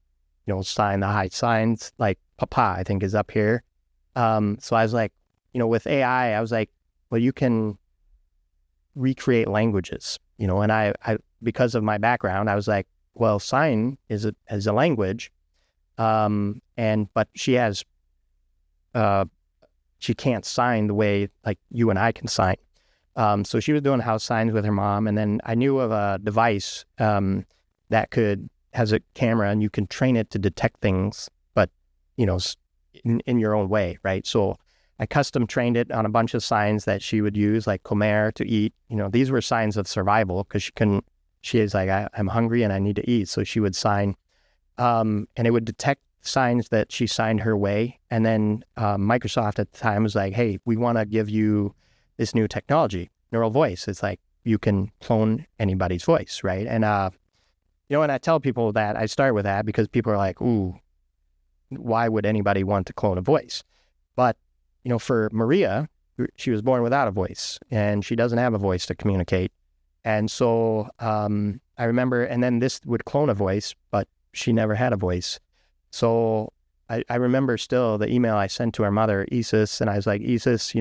sign the high signs, like Papa, I think, is up here. So I was like, with AI, I was like, well, you can recreate languages, and I because of my background, I was like, well, sign is a language, but she can't sign the way like you and I can sign. So she was doing house signs with her mom, and then I knew of a device that has a camera, and you can train it to detect things, but in your own way, right? So I custom trained it on a bunch of signs that she would use, like comer, to eat. These were signs of survival because she is like, I'm hungry and I need to eat. So she would sign, and it would detect signs that she signed her way. And then Microsoft at the time was like, hey, we want to give you this new technology, neural voice. It's like you can clone anybody's voice, right? And, and I tell people that, I start with that because people are like, ooh, why would anybody want to clone a voice? But for Maria, she was born without a voice, and she doesn't have a voice to communicate. And so I remember, and then this would clone a voice, but she never had a voice. So I remember still the email I sent to her mother, Isis, and I was like, Isis,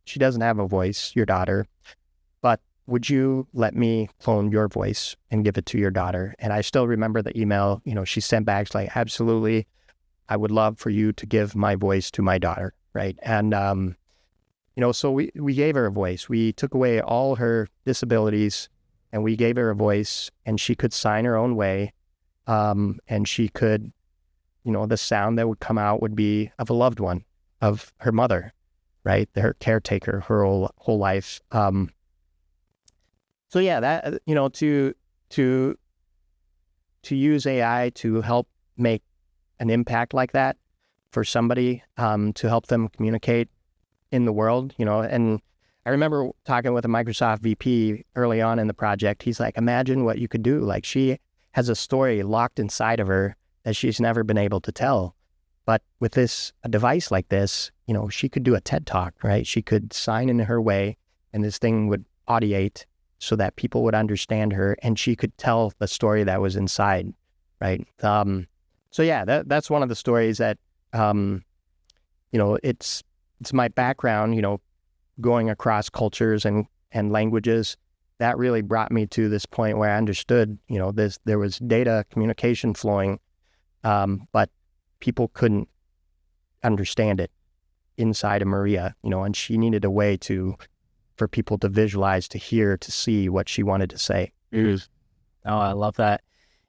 she doesn't have a voice, your daughter, but would you let me clone your voice and give it to your daughter? And I still remember the email, she sent back, she's like, absolutely. I would love for you to give my voice to my daughter, right? And, so we gave her a voice. We took away all her disabilities, and we gave her a voice, and she could sign her own way. And she could, the sound that would come out would be of a loved one, of her mother, right? Her caretaker, her whole life. So yeah, that, to use AI to help make an impact like that for somebody, to help them communicate in the world, and I remember talking with a Microsoft VP early on in the project. He's like, imagine what you could do. Like, she has a story locked inside of her that she's never been able to tell. But with a device like this, she could do a TED Talk, right? She could sign in her way, and this thing would audiate so that people would understand her, and she could tell the story that was inside, right? So yeah, that's one of the stories that, it's my background, going across cultures and languages. That really brought me to this point where I understood, there was data communication flowing, but people couldn't understand it inside of Maria, and she needed a way for people to visualize, to hear, to see what she wanted to say. Oh, I love that.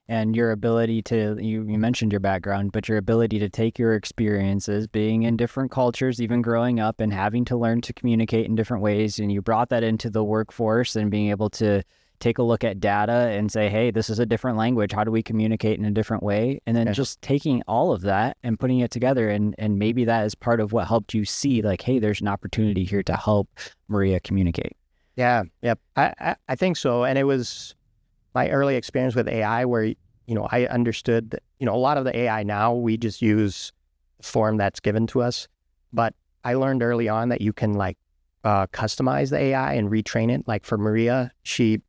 And your ability to, you mentioned your background, but your ability to take your experiences being in different cultures, even growing up and having to learn to communicate in different ways. And you brought that into the workforce and being able to take a look at data and say, hey, this is a different language. How do we communicate in a different way? And then just taking all of that and putting it together. And maybe that is part of what helped you see like, hey, there's an opportunity here to help Maria communicate. Yeah. Yep. I think so. And it was my early experience with AI where, I understood that, a lot of the AI now, we just use the form that's given to us. But I learned early on that you can customize the AI and retrain it. Like for Maria, she,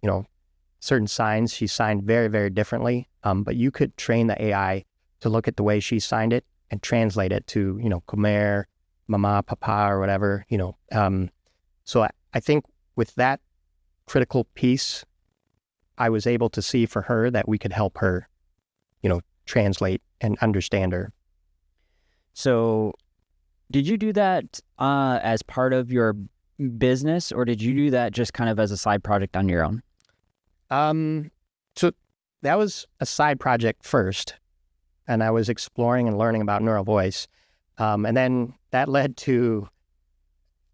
certain signs she signed very, very differently. But you could train the AI to look at the way she signed it and translate it to, comer, mama, papa, or whatever, So I think with that critical piece, I was able to see for her that we could help her, translate and understand her. So did you do that as part of your business, or did you do that just kind of as a side project on your own? So that was a side project first, and I was exploring and learning about neural voice. And then that led to,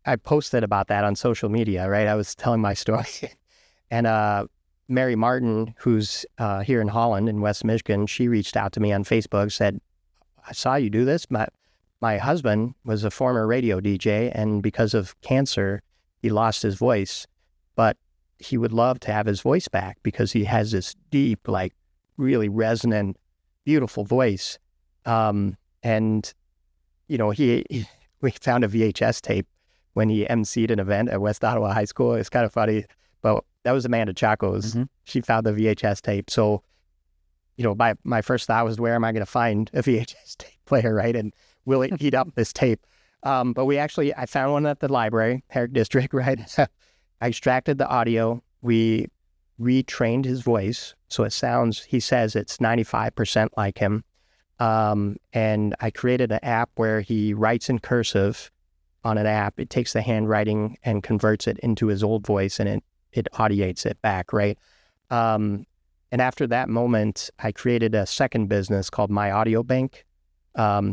I posted about that on social media, right? I was telling my story. And Mary Martin, who's here in Holland in West Michigan, she reached out to me on Facebook, said, I saw you do this. My husband was a former radio DJ, and because of cancer, he lost his voice. But he would love to have his voice back because he has this deep, really resonant, beautiful voice. And, we found a VHS tape when he emceed an event at West Ottawa High School. It's kind of funny, but that was Amanda Chaco's. Mm-hmm. She found the VHS tape. So, my first thought was, where am I going to find a VHS tape player, right? And will it heat up this tape? But I found one at the library, Herrick District, right? I extracted the audio. We retrained his voice. So he says it's 95% like him. And I created an app where he writes in cursive on an app. It takes the handwriting and converts it into his old voice, and it audiates it back, right? And after that moment, I created a second business called MyAudioBank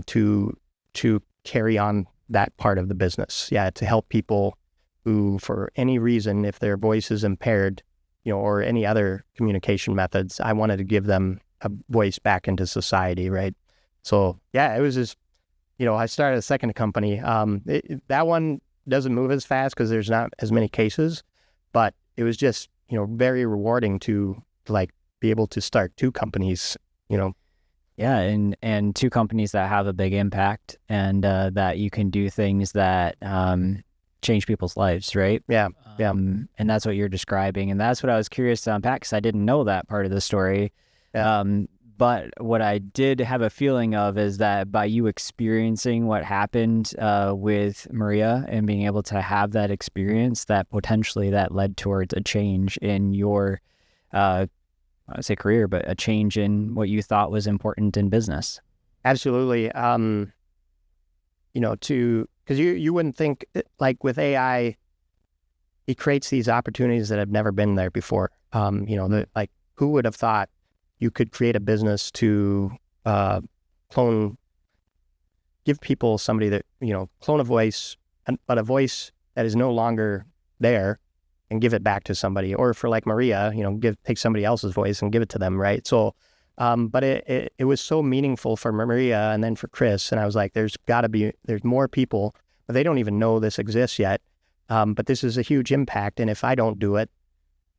to carry on that part of the business. Yeah, to help people who, for any reason, if their voice is impaired, or any other communication methods, I wanted to give them a voice back into society, right? So yeah, it was just, I started a second company. That one doesn't move as fast because there's not as many cases, but it was just, very rewarding to be able to start two companies, Yeah, and two companies that have a big impact, and that you can do things that change people's lives, right? Yeah. And that's what you're describing, and that's what I was curious to unpack because I didn't know that part of the story. Yeah. But what I did have a feeling of is that by you experiencing what happened with Maria and being able to have that experience, that potentially that led towards a change in your, I would say career, but a change in what you thought was important in business. Absolutely. Because you wouldn't think, with AI, he creates these opportunities that have never been there before. Who would have thought you could create a business to give people somebody that, clone a voice, but a voice that is no longer there, and give it back to somebody. Or for Maria, take somebody else's voice and give it to them, right? So, but it was so meaningful for Maria and then for Chris. And I was like, there's more people, but they don't even know this exists yet. But this is a huge impact. And if I don't do it,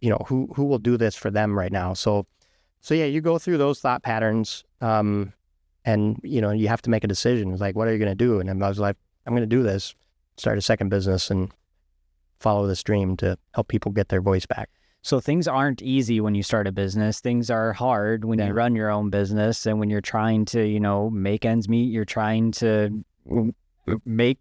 who will do this for them right now? So yeah, you go through those thought patterns, and you have to make a decision. It's what are you going to do? And I was like, I'm going to do this, start a second business and follow this dream to help people get their voice back. So things aren't easy when you start a business. Things are hard when you run your own business, and when you're trying to, make ends meet, you're trying to make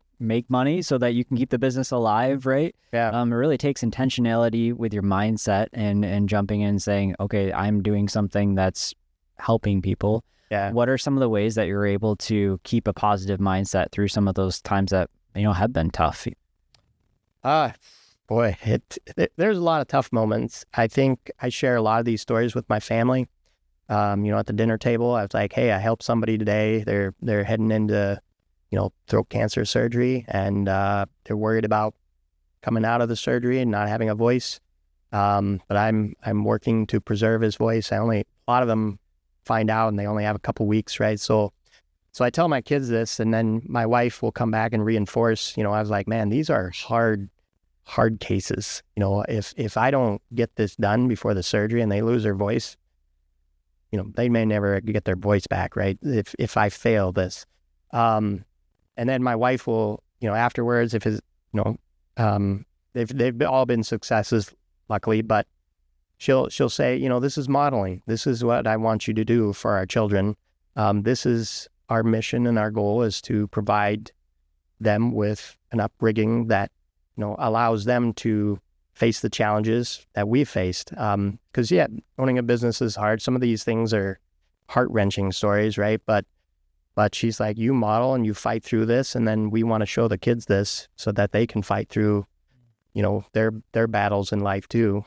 money so that you can keep the business alive, right? Yeah. It really takes intentionality with your mindset and jumping in and saying, okay, I'm doing something that's helping people. Yeah. What are some of the ways that you're able to keep a positive mindset through some of those times that, have been tough? Boy, there's a lot of tough moments. I think I share a lot of these stories with my family. At the dinner table, I was like, hey, I helped somebody today. They're heading into throat cancer surgery, and they're worried about coming out of the surgery and not having a voice. But I'm working to preserve his voice. A lot of them find out and they only have a couple weeks, right? So I tell my kids this, and then my wife will come back and reinforce, I was like, man, these are hard cases. If I don't get this done before the surgery and they lose their voice, they may never get their voice back, right? If I fail this. And then my wife will, afterwards, if his, they've all been successes, luckily, but she'll say, this is modeling. This is what I want you to do for our children. This is our mission, and our goal is to provide them with an upbringing that, allows them to face the challenges that we've faced. Because owning a business is hard. Some of these things are heart-wrenching stories, right? But she's like, you model and you fight through this, and then we want to show the kids this so that they can fight through, their battles in life too.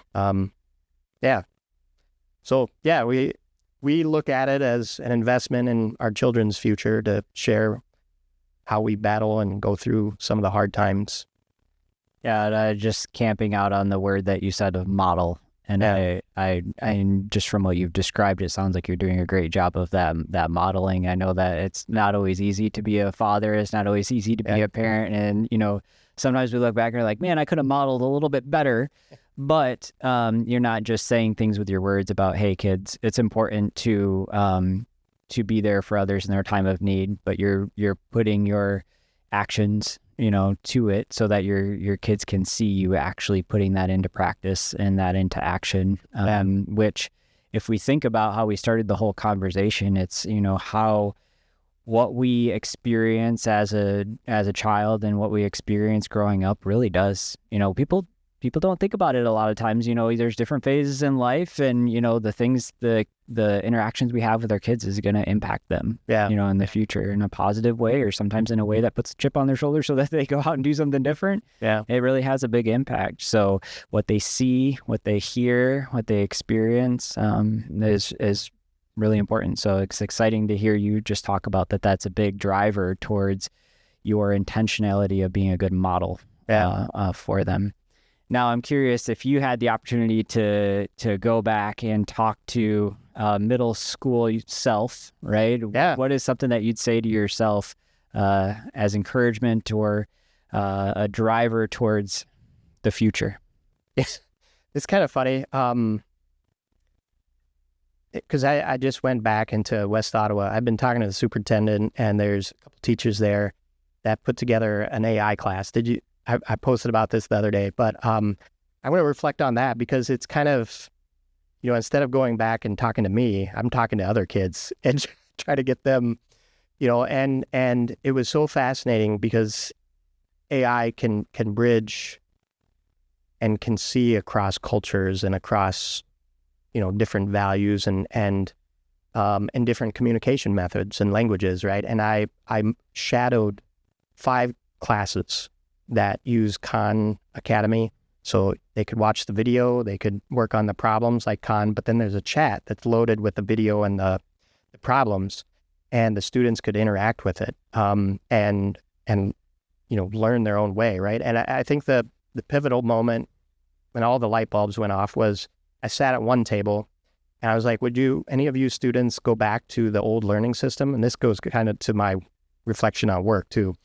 So we look at it as an investment in our children's future to share how we battle and go through some of the hard times. Yeah, just camping out on the word that you said of model. And I just from what you've described, it sounds like you're doing a great job of that modeling. I know that it's not always easy to be a father. It's not always easy to be a parent. And, sometimes we look back and we're like, man, I could have modeled a little bit better. But you're not just saying things with your words about, hey, kids, it's important to be there for others in their time of need. But you're putting your actions to it so that your kids can see you actually putting that into practice and that into action, which if we think about how we started the whole conversation, it's, how what we experience as a child and what we experience growing up really does, people don't think about it a lot of times. There's different phases in life, and the things, the interactions we have with our kids is going to impact them, in the future in a positive way, or sometimes in a way that puts a chip on their shoulder so that they go out and do something different. It really has a big impact. So what they see, what they hear, what they experience is really important. So it's exciting to hear you just talk about that. That's a big driver towards your intentionality of being a good model for them. Now, I'm curious if you had the opportunity to go back and talk to middle school self, right? Yeah. What is something that you'd say to yourself as encouragement or a driver towards the future? It's kind of funny because I just went back into West Ottawa. I've been talking to the superintendent, and there's a couple teachers there that put together an AI class. I posted about this the other day, but I want to reflect on that because it's kind of, instead of going back and talking to me, I'm talking to other kids and try to get them, and it was so fascinating because AI can bridge and can see across cultures and across, different values and different communication methods and languages, right? And I shadowed 5 classes that use Khan Academy. So they could watch the video, they could work on the problems like Khan, but then there's a chat that's loaded with the video and the problems, and the students could interact with it and learn their own way, right? And I think the pivotal moment when all the light bulbs went off was I sat at one table and I was like, would any of you students go back to the old learning system? And this goes kind of to my reflection on work too.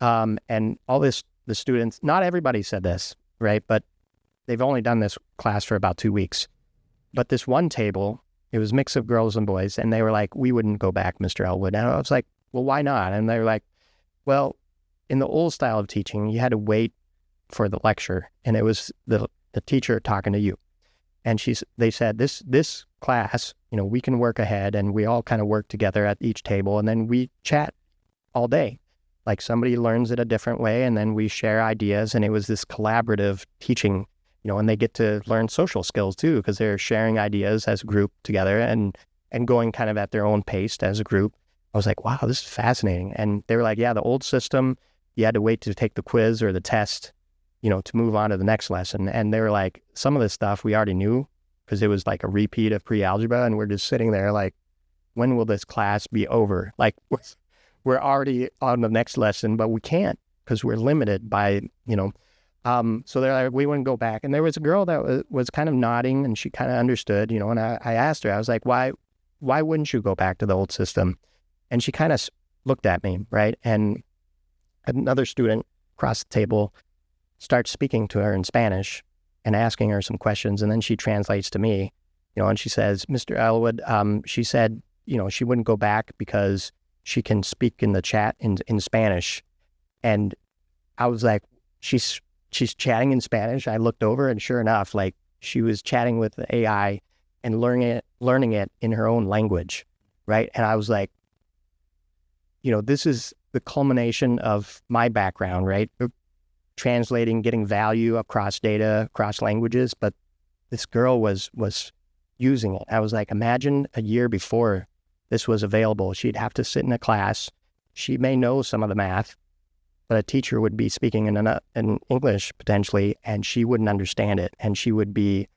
And all this, the students, not everybody said this, right? But they've only done this class for about 2 weeks. But this one table, it was a mix of girls and boys, and they were like, we wouldn't go back, Mr. Elwood. And I was like, well, why not? And they were like, well, in the old style of teaching, you had to wait for the lecture, and it was the teacher talking to you. And they said, this class, we can work ahead, and we all kind of work together at each table, and then we chat all day. Like somebody learns it a different way, and then we share ideas, and it was this collaborative teaching, and they get to learn social skills too, because they're sharing ideas as a group together and going kind of at their own pace as a group. I was like, wow, this is fascinating. And they were like, yeah, the old system, you had to wait to take the quiz or the test, to move on to the next lesson. And they were like, some of this stuff we already knew because it was like a repeat of pre-algebra, and we're just sitting there like, when will this class be over? Like, we're already on the next lesson, but we can't because we're limited by, So they're like, we wouldn't go back. And there was a girl that was kind of nodding, and she kind of understood, and I asked her, I was like, why wouldn't you go back to the old system? And she kind of looked at me, right? And another student across the table starts speaking to her in Spanish and asking her some questions. And then she translates to me, and she says, Mr. Elwood, she said, she wouldn't go back because she can speak in the chat in Spanish. And I was like, she's chatting in Spanish. I looked over, and sure enough, like, she was chatting with the AI and learning it in her own language, right? And I was like, this is the culmination of my background, right? Translating, getting value across data, across languages, but this girl was using it. I was like, imagine a year before this was available. She'd have to sit in a class. She may know some of the math, but a teacher would be speaking in English potentially, and she wouldn't understand it, and she would be,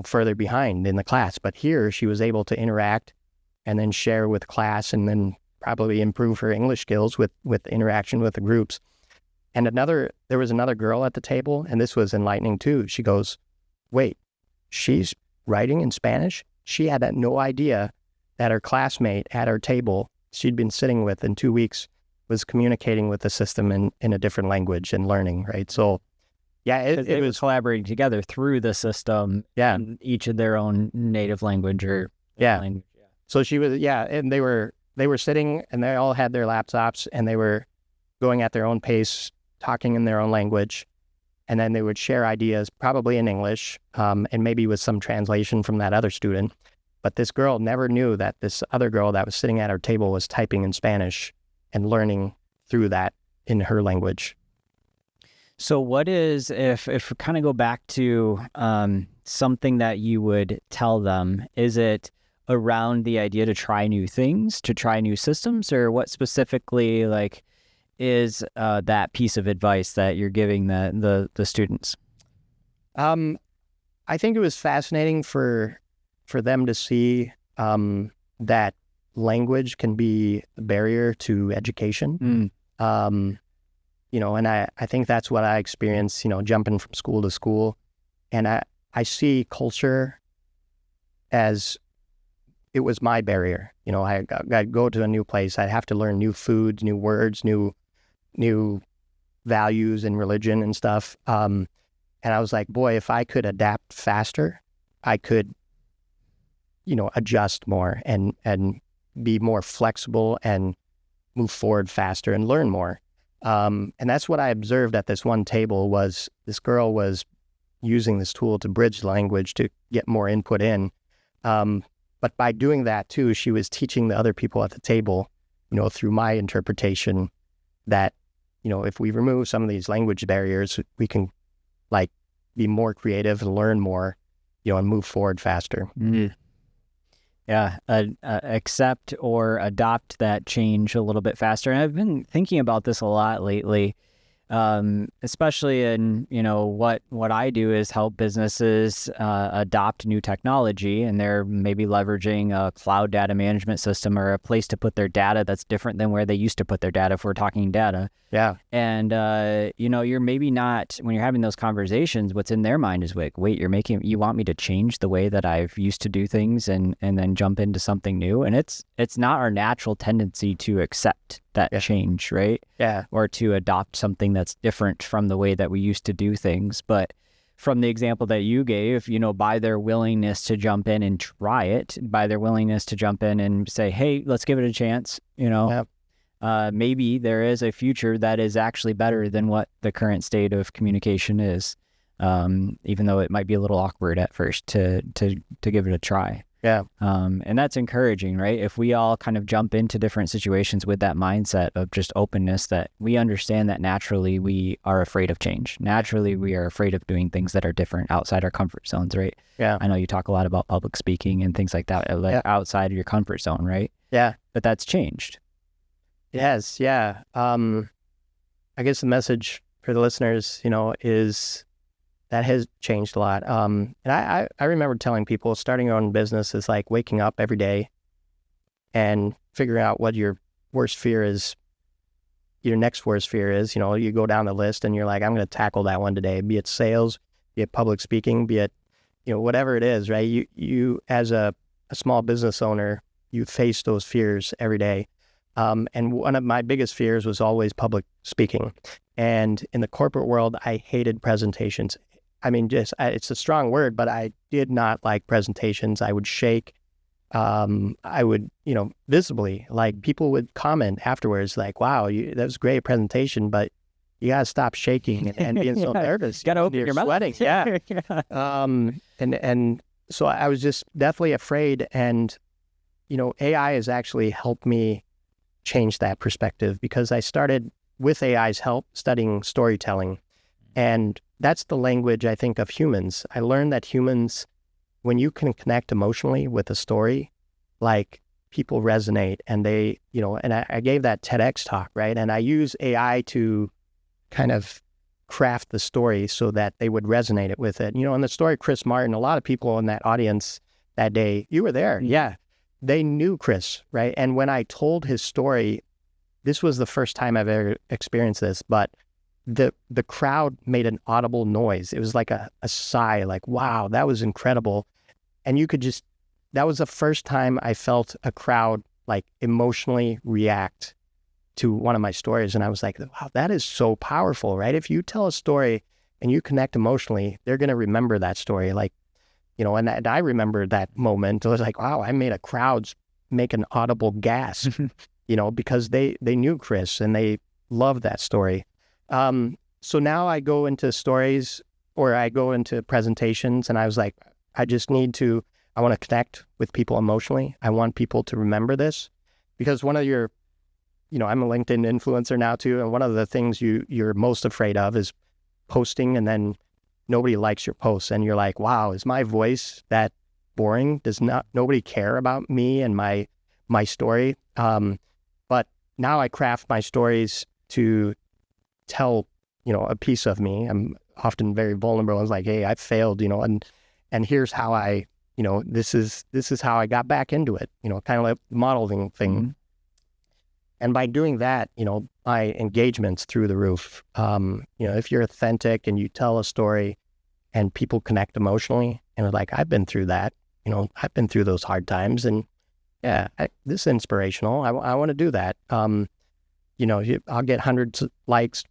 further behind in the class. But here she was able to interact and then share with class, and then probably improve her English skills with interaction with the groups. And there was another girl at the table, and this was enlightening too. She goes, wait, she's writing in Spanish? She had no idea that her classmate at her table she'd been sitting with in 2 weeks was communicating with the system in a different language and learning, right? So yeah, it was collaborating together through the system, in each of their own native language or language. Yeah. So she was, and they were sitting, and they all had their laptops, and they were going at their own pace, talking in their own language, and then they would share ideas, probably in English, and maybe with some translation from that other student. But this girl never knew that this other girl that was sitting at her table was typing in Spanish and learning through that in her language. So what is, if we kind of go back to something that you would tell them, is it around the idea to try new things, to try new systems, or what specifically is that piece of advice that you're giving the students? I think it was fascinating for them to see that language can be a barrier to education. And I think that's what I experienced, jumping from school to school. And I see culture as it was my barrier. I'd go to a new place. I'd have to learn new foods, new words, new values and religion and stuff. And I was like, boy, if I could adapt faster, I could, adjust more and be more flexible and move forward faster and learn more. And that's what I observed at this one table. Was this girl was using this tool to bridge language to get more input in. But by doing that too, she was teaching the other people at the table, through my interpretation, that, if we remove some of these language barriers, we can be more creative and learn more, and move forward faster. Mm-hmm. Yeah, accept or adopt that change a little bit faster. And I've been thinking about this a lot lately, especially in, what I do is help businesses adopt new technology, and they're maybe leveraging a cloud data management system or a place to put their data that's different than where they used to put their data if we're talking data. Yeah. And, you're maybe not, when you're having those conversations, what's in their mind is wait, you want me to change the way that I've used to do things and then jump into something new. And it's not our natural tendency to accept that change, right? Yeah. Or to adopt something that's different from the way that we used to do things. But from the example that you gave, by their willingness to jump in and try it, by their willingness to jump in and say, hey, let's give it a chance, maybe there is a future that is actually better than what the current state of communication is, even though it might be a little awkward at first to give it a try. Yeah. And that's encouraging, right? If we all kind of jump into different situations with that mindset of just openness, that we understand that naturally we are afraid of change. Naturally, we are afraid of doing things that are different outside our comfort zones, right? Yeah. I know you talk a lot about public speaking and things like that, outside of your comfort zone, right? Yeah. But that's changed. Yes. Yeah. I guess the message for the listeners, is that has changed a lot. And I remember telling people starting your own business is like waking up every day and figuring out what your worst fear is, your next worst fear is. You go down the list and you're like, I'm going to tackle that one today, be it sales, be it public speaking, be it, whatever it is, right? You as a small business owner, you face those fears every day. And one of my biggest fears was always public speaking. And in the corporate world, I hated presentations. I mean, it's a strong word, but I did not like presentations. I would shake. I would, visibly, like people would comment afterwards, like, wow, that was a great presentation, but you got to stop shaking and being so nervous. Got to open your mouth. Sweating. Yeah. And so I was just deathly afraid. And, AI has actually helped me change that perspective, because I started with AI's help studying storytelling. And that's the language, I think, of humans. I learned that humans, when you can connect emotionally with a story, like people resonate, and they, and I gave that TEDx talk, right? And I use AI to kind of craft the story so that they would resonate it with it. In the story, Chris Martin, a lot of people in that audience that day, you were there. Yeah. They knew Chris, right? And when I told his story, this was the first time I've ever experienced this, but the crowd made an audible noise. It was like a sigh, like, wow, that was incredible. And that was the first time I felt a crowd like emotionally react to one of my stories. And I was like, wow, that is so powerful, right? If you tell a story and you connect emotionally, they're going to remember that story. Like, and I remember that moment. It was like, wow, I made a crowd make an audible gasp, because they knew Chris and they loved that story. So now I go into stories, or I go into presentations, and I was like, I want to connect with people emotionally. I want people to remember this, because one of your, I'm a LinkedIn influencer now too. And one of the things you're most afraid of is posting and then nobody likes your posts. And you're like, wow, is my voice that boring? Does nobody care about me and my story? But now I craft my stories to tell, a piece of me. I'm often very vulnerable. I was like, hey, I failed, and here's how I, this is how I got back into it, kind of like modeling thing. Mm-hmm. And by doing that, my engagement's through the roof. If you're authentic and you tell a story and people connect emotionally, and like, I've been through that, I've been through those hard times, and yeah, this is inspirational. I want to do that. I'll get hundreds of likes,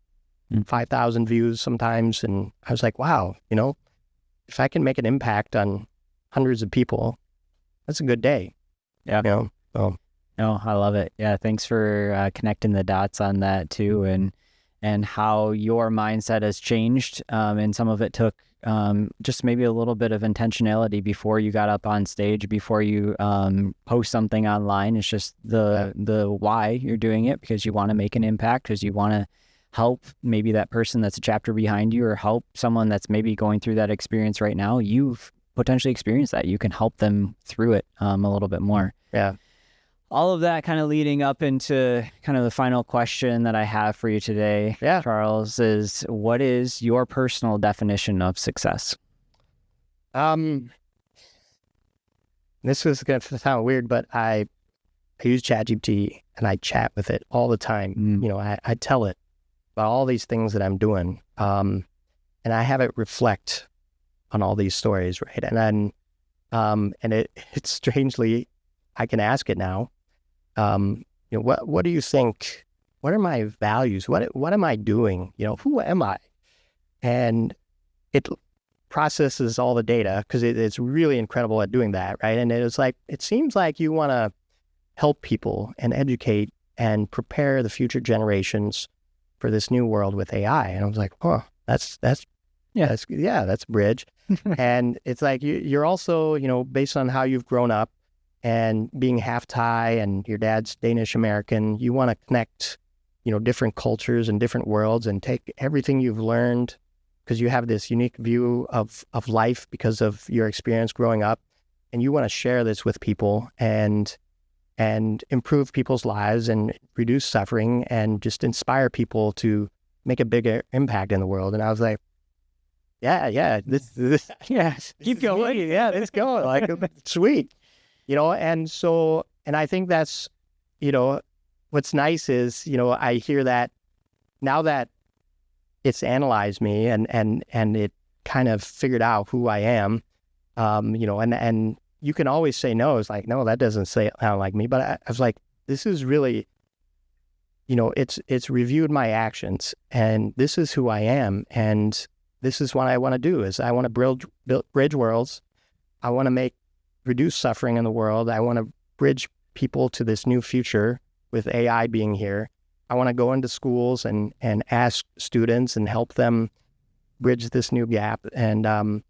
5,000 views sometimes. And I was like, wow, if I can make an impact on hundreds of people, that's a good day. Yeah. So. No, I love it. Yeah. Thanks for connecting the dots on that too. And how your mindset has changed. And some of it took just maybe a little bit of intentionality before you got up on stage, before you post something online. It's just the why you're doing it, because you want to make an impact, because you want to help maybe that person that's a chapter behind you, or help someone that's maybe going through that experience right now. You've potentially experienced that. You can help them through it a little bit more. Yeah. All of that kind of leading up into kind of the final question that I have for you today, Charles, is what is your personal definition of success? This is going to sound weird, but I use ChatGPT and I chat with it all the time. I tell it about all these things that I'm doing, and I have it reflect on all these stories, right? And then, it's strangely, I can ask it now. What do you think? What are my values? What am I doing? Who am I? And it processes all the data, because it's really incredible at doing that, right? And it seems like you want to help people and educate and prepare the future generations for this new world with AI. And I was like, oh, that's bridge. And it's like you're also, based on how you've grown up and being half Thai and your dad's Danish American, you want to connect, different cultures and different worlds, and take everything you've learned, because you have this unique view of life because of your experience growing up, and you want to share this with people and improve people's lives and reduce suffering and just inspire people to make a bigger impact in the world. And I was like, this keep going. Yeah, let's go. Like, sweet. And I think that's, what's nice is, I hear that now that it's analyzed me and it kind of figured out who I am, you know, and you can always say no. It's like, no, that doesn't sound like me. But I was like, this is really, you know, it's reviewed my actions, and this is who I am, and this is what I want to do. Is I want to bridge worlds. I want to reduce suffering in the world. I want to bridge people to this new future with AI being here. I want to go into schools and ask students and help them bridge this new gap. And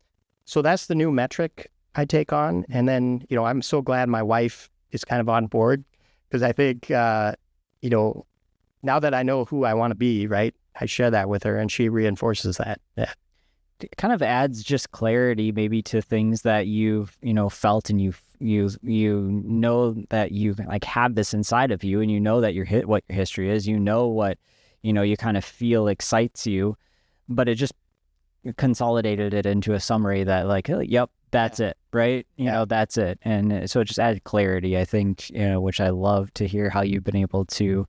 so that's the new metric I take on. And then, you know, I'm so glad my wife is kind of on board, because I think, you know, now that I know who I want to be, right, I share that with her and she reinforces that. Yeah. It kind of adds just clarity maybe to things that you've, you know, felt, and you know that you like have this inside of you, and you know that what your history is, you know what, you know, you kind of feel excites you, but it just consolidated it into a summary that like, oh, yep, that's it, right? You know, that's it. And so it just added clarity, I think, you know, which I love to hear how you've been able to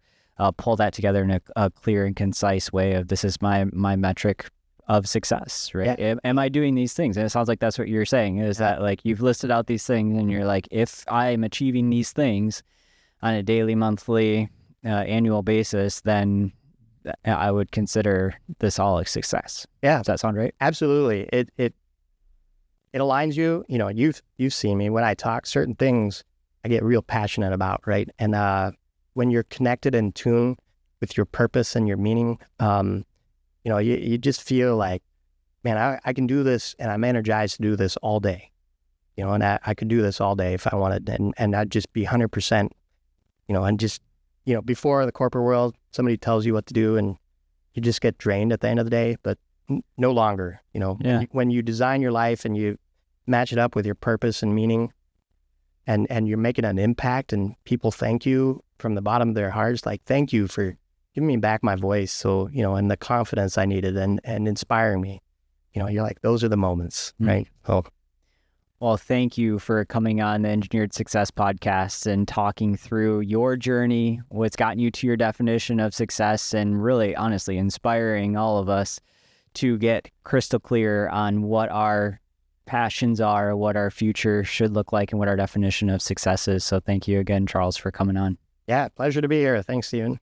pull that together in a clear and concise way of, this is my metric of success, right? Yeah. Am I doing these things? And it sounds like that's what you're saying, is that like you've listed out these things and you're like, if I'm achieving these things on a daily, monthly, annual basis, then I would consider this all a success. Yeah. Does that sound right? Absolutely. It aligns you. You know, you've seen me when I talk, certain things I get real passionate about, right? And when you're connected and tuned with your purpose and your meaning, you know, you just feel like, man, I can do this, and I'm energized to do this all day, you know, and I could do this all day if I wanted, and I'd just be 100%, you know, and just, you know, before the corporate world, somebody tells you what to do and you just get drained at the end of the day, but no longer, you know. Yeah. When you design your life and you match it up with your purpose and meaning, and you're making an impact, and people thank you from the bottom of their hearts, like, thank you for giving me back my voice. So, you know, and the confidence I needed, and inspiring me, you know, you're like, those are the moments, right? Oh. Well, thank you for coming on the Engineered Success podcast and talking through your journey, what's gotten you to your definition of success, and really, honestly, inspiring all of us to get crystal clear on what our passions are, what our future should look like, and what our definition of success is. So thank you again, Charles, for coming on. Yeah, pleasure to be here. Thanks, Stephen.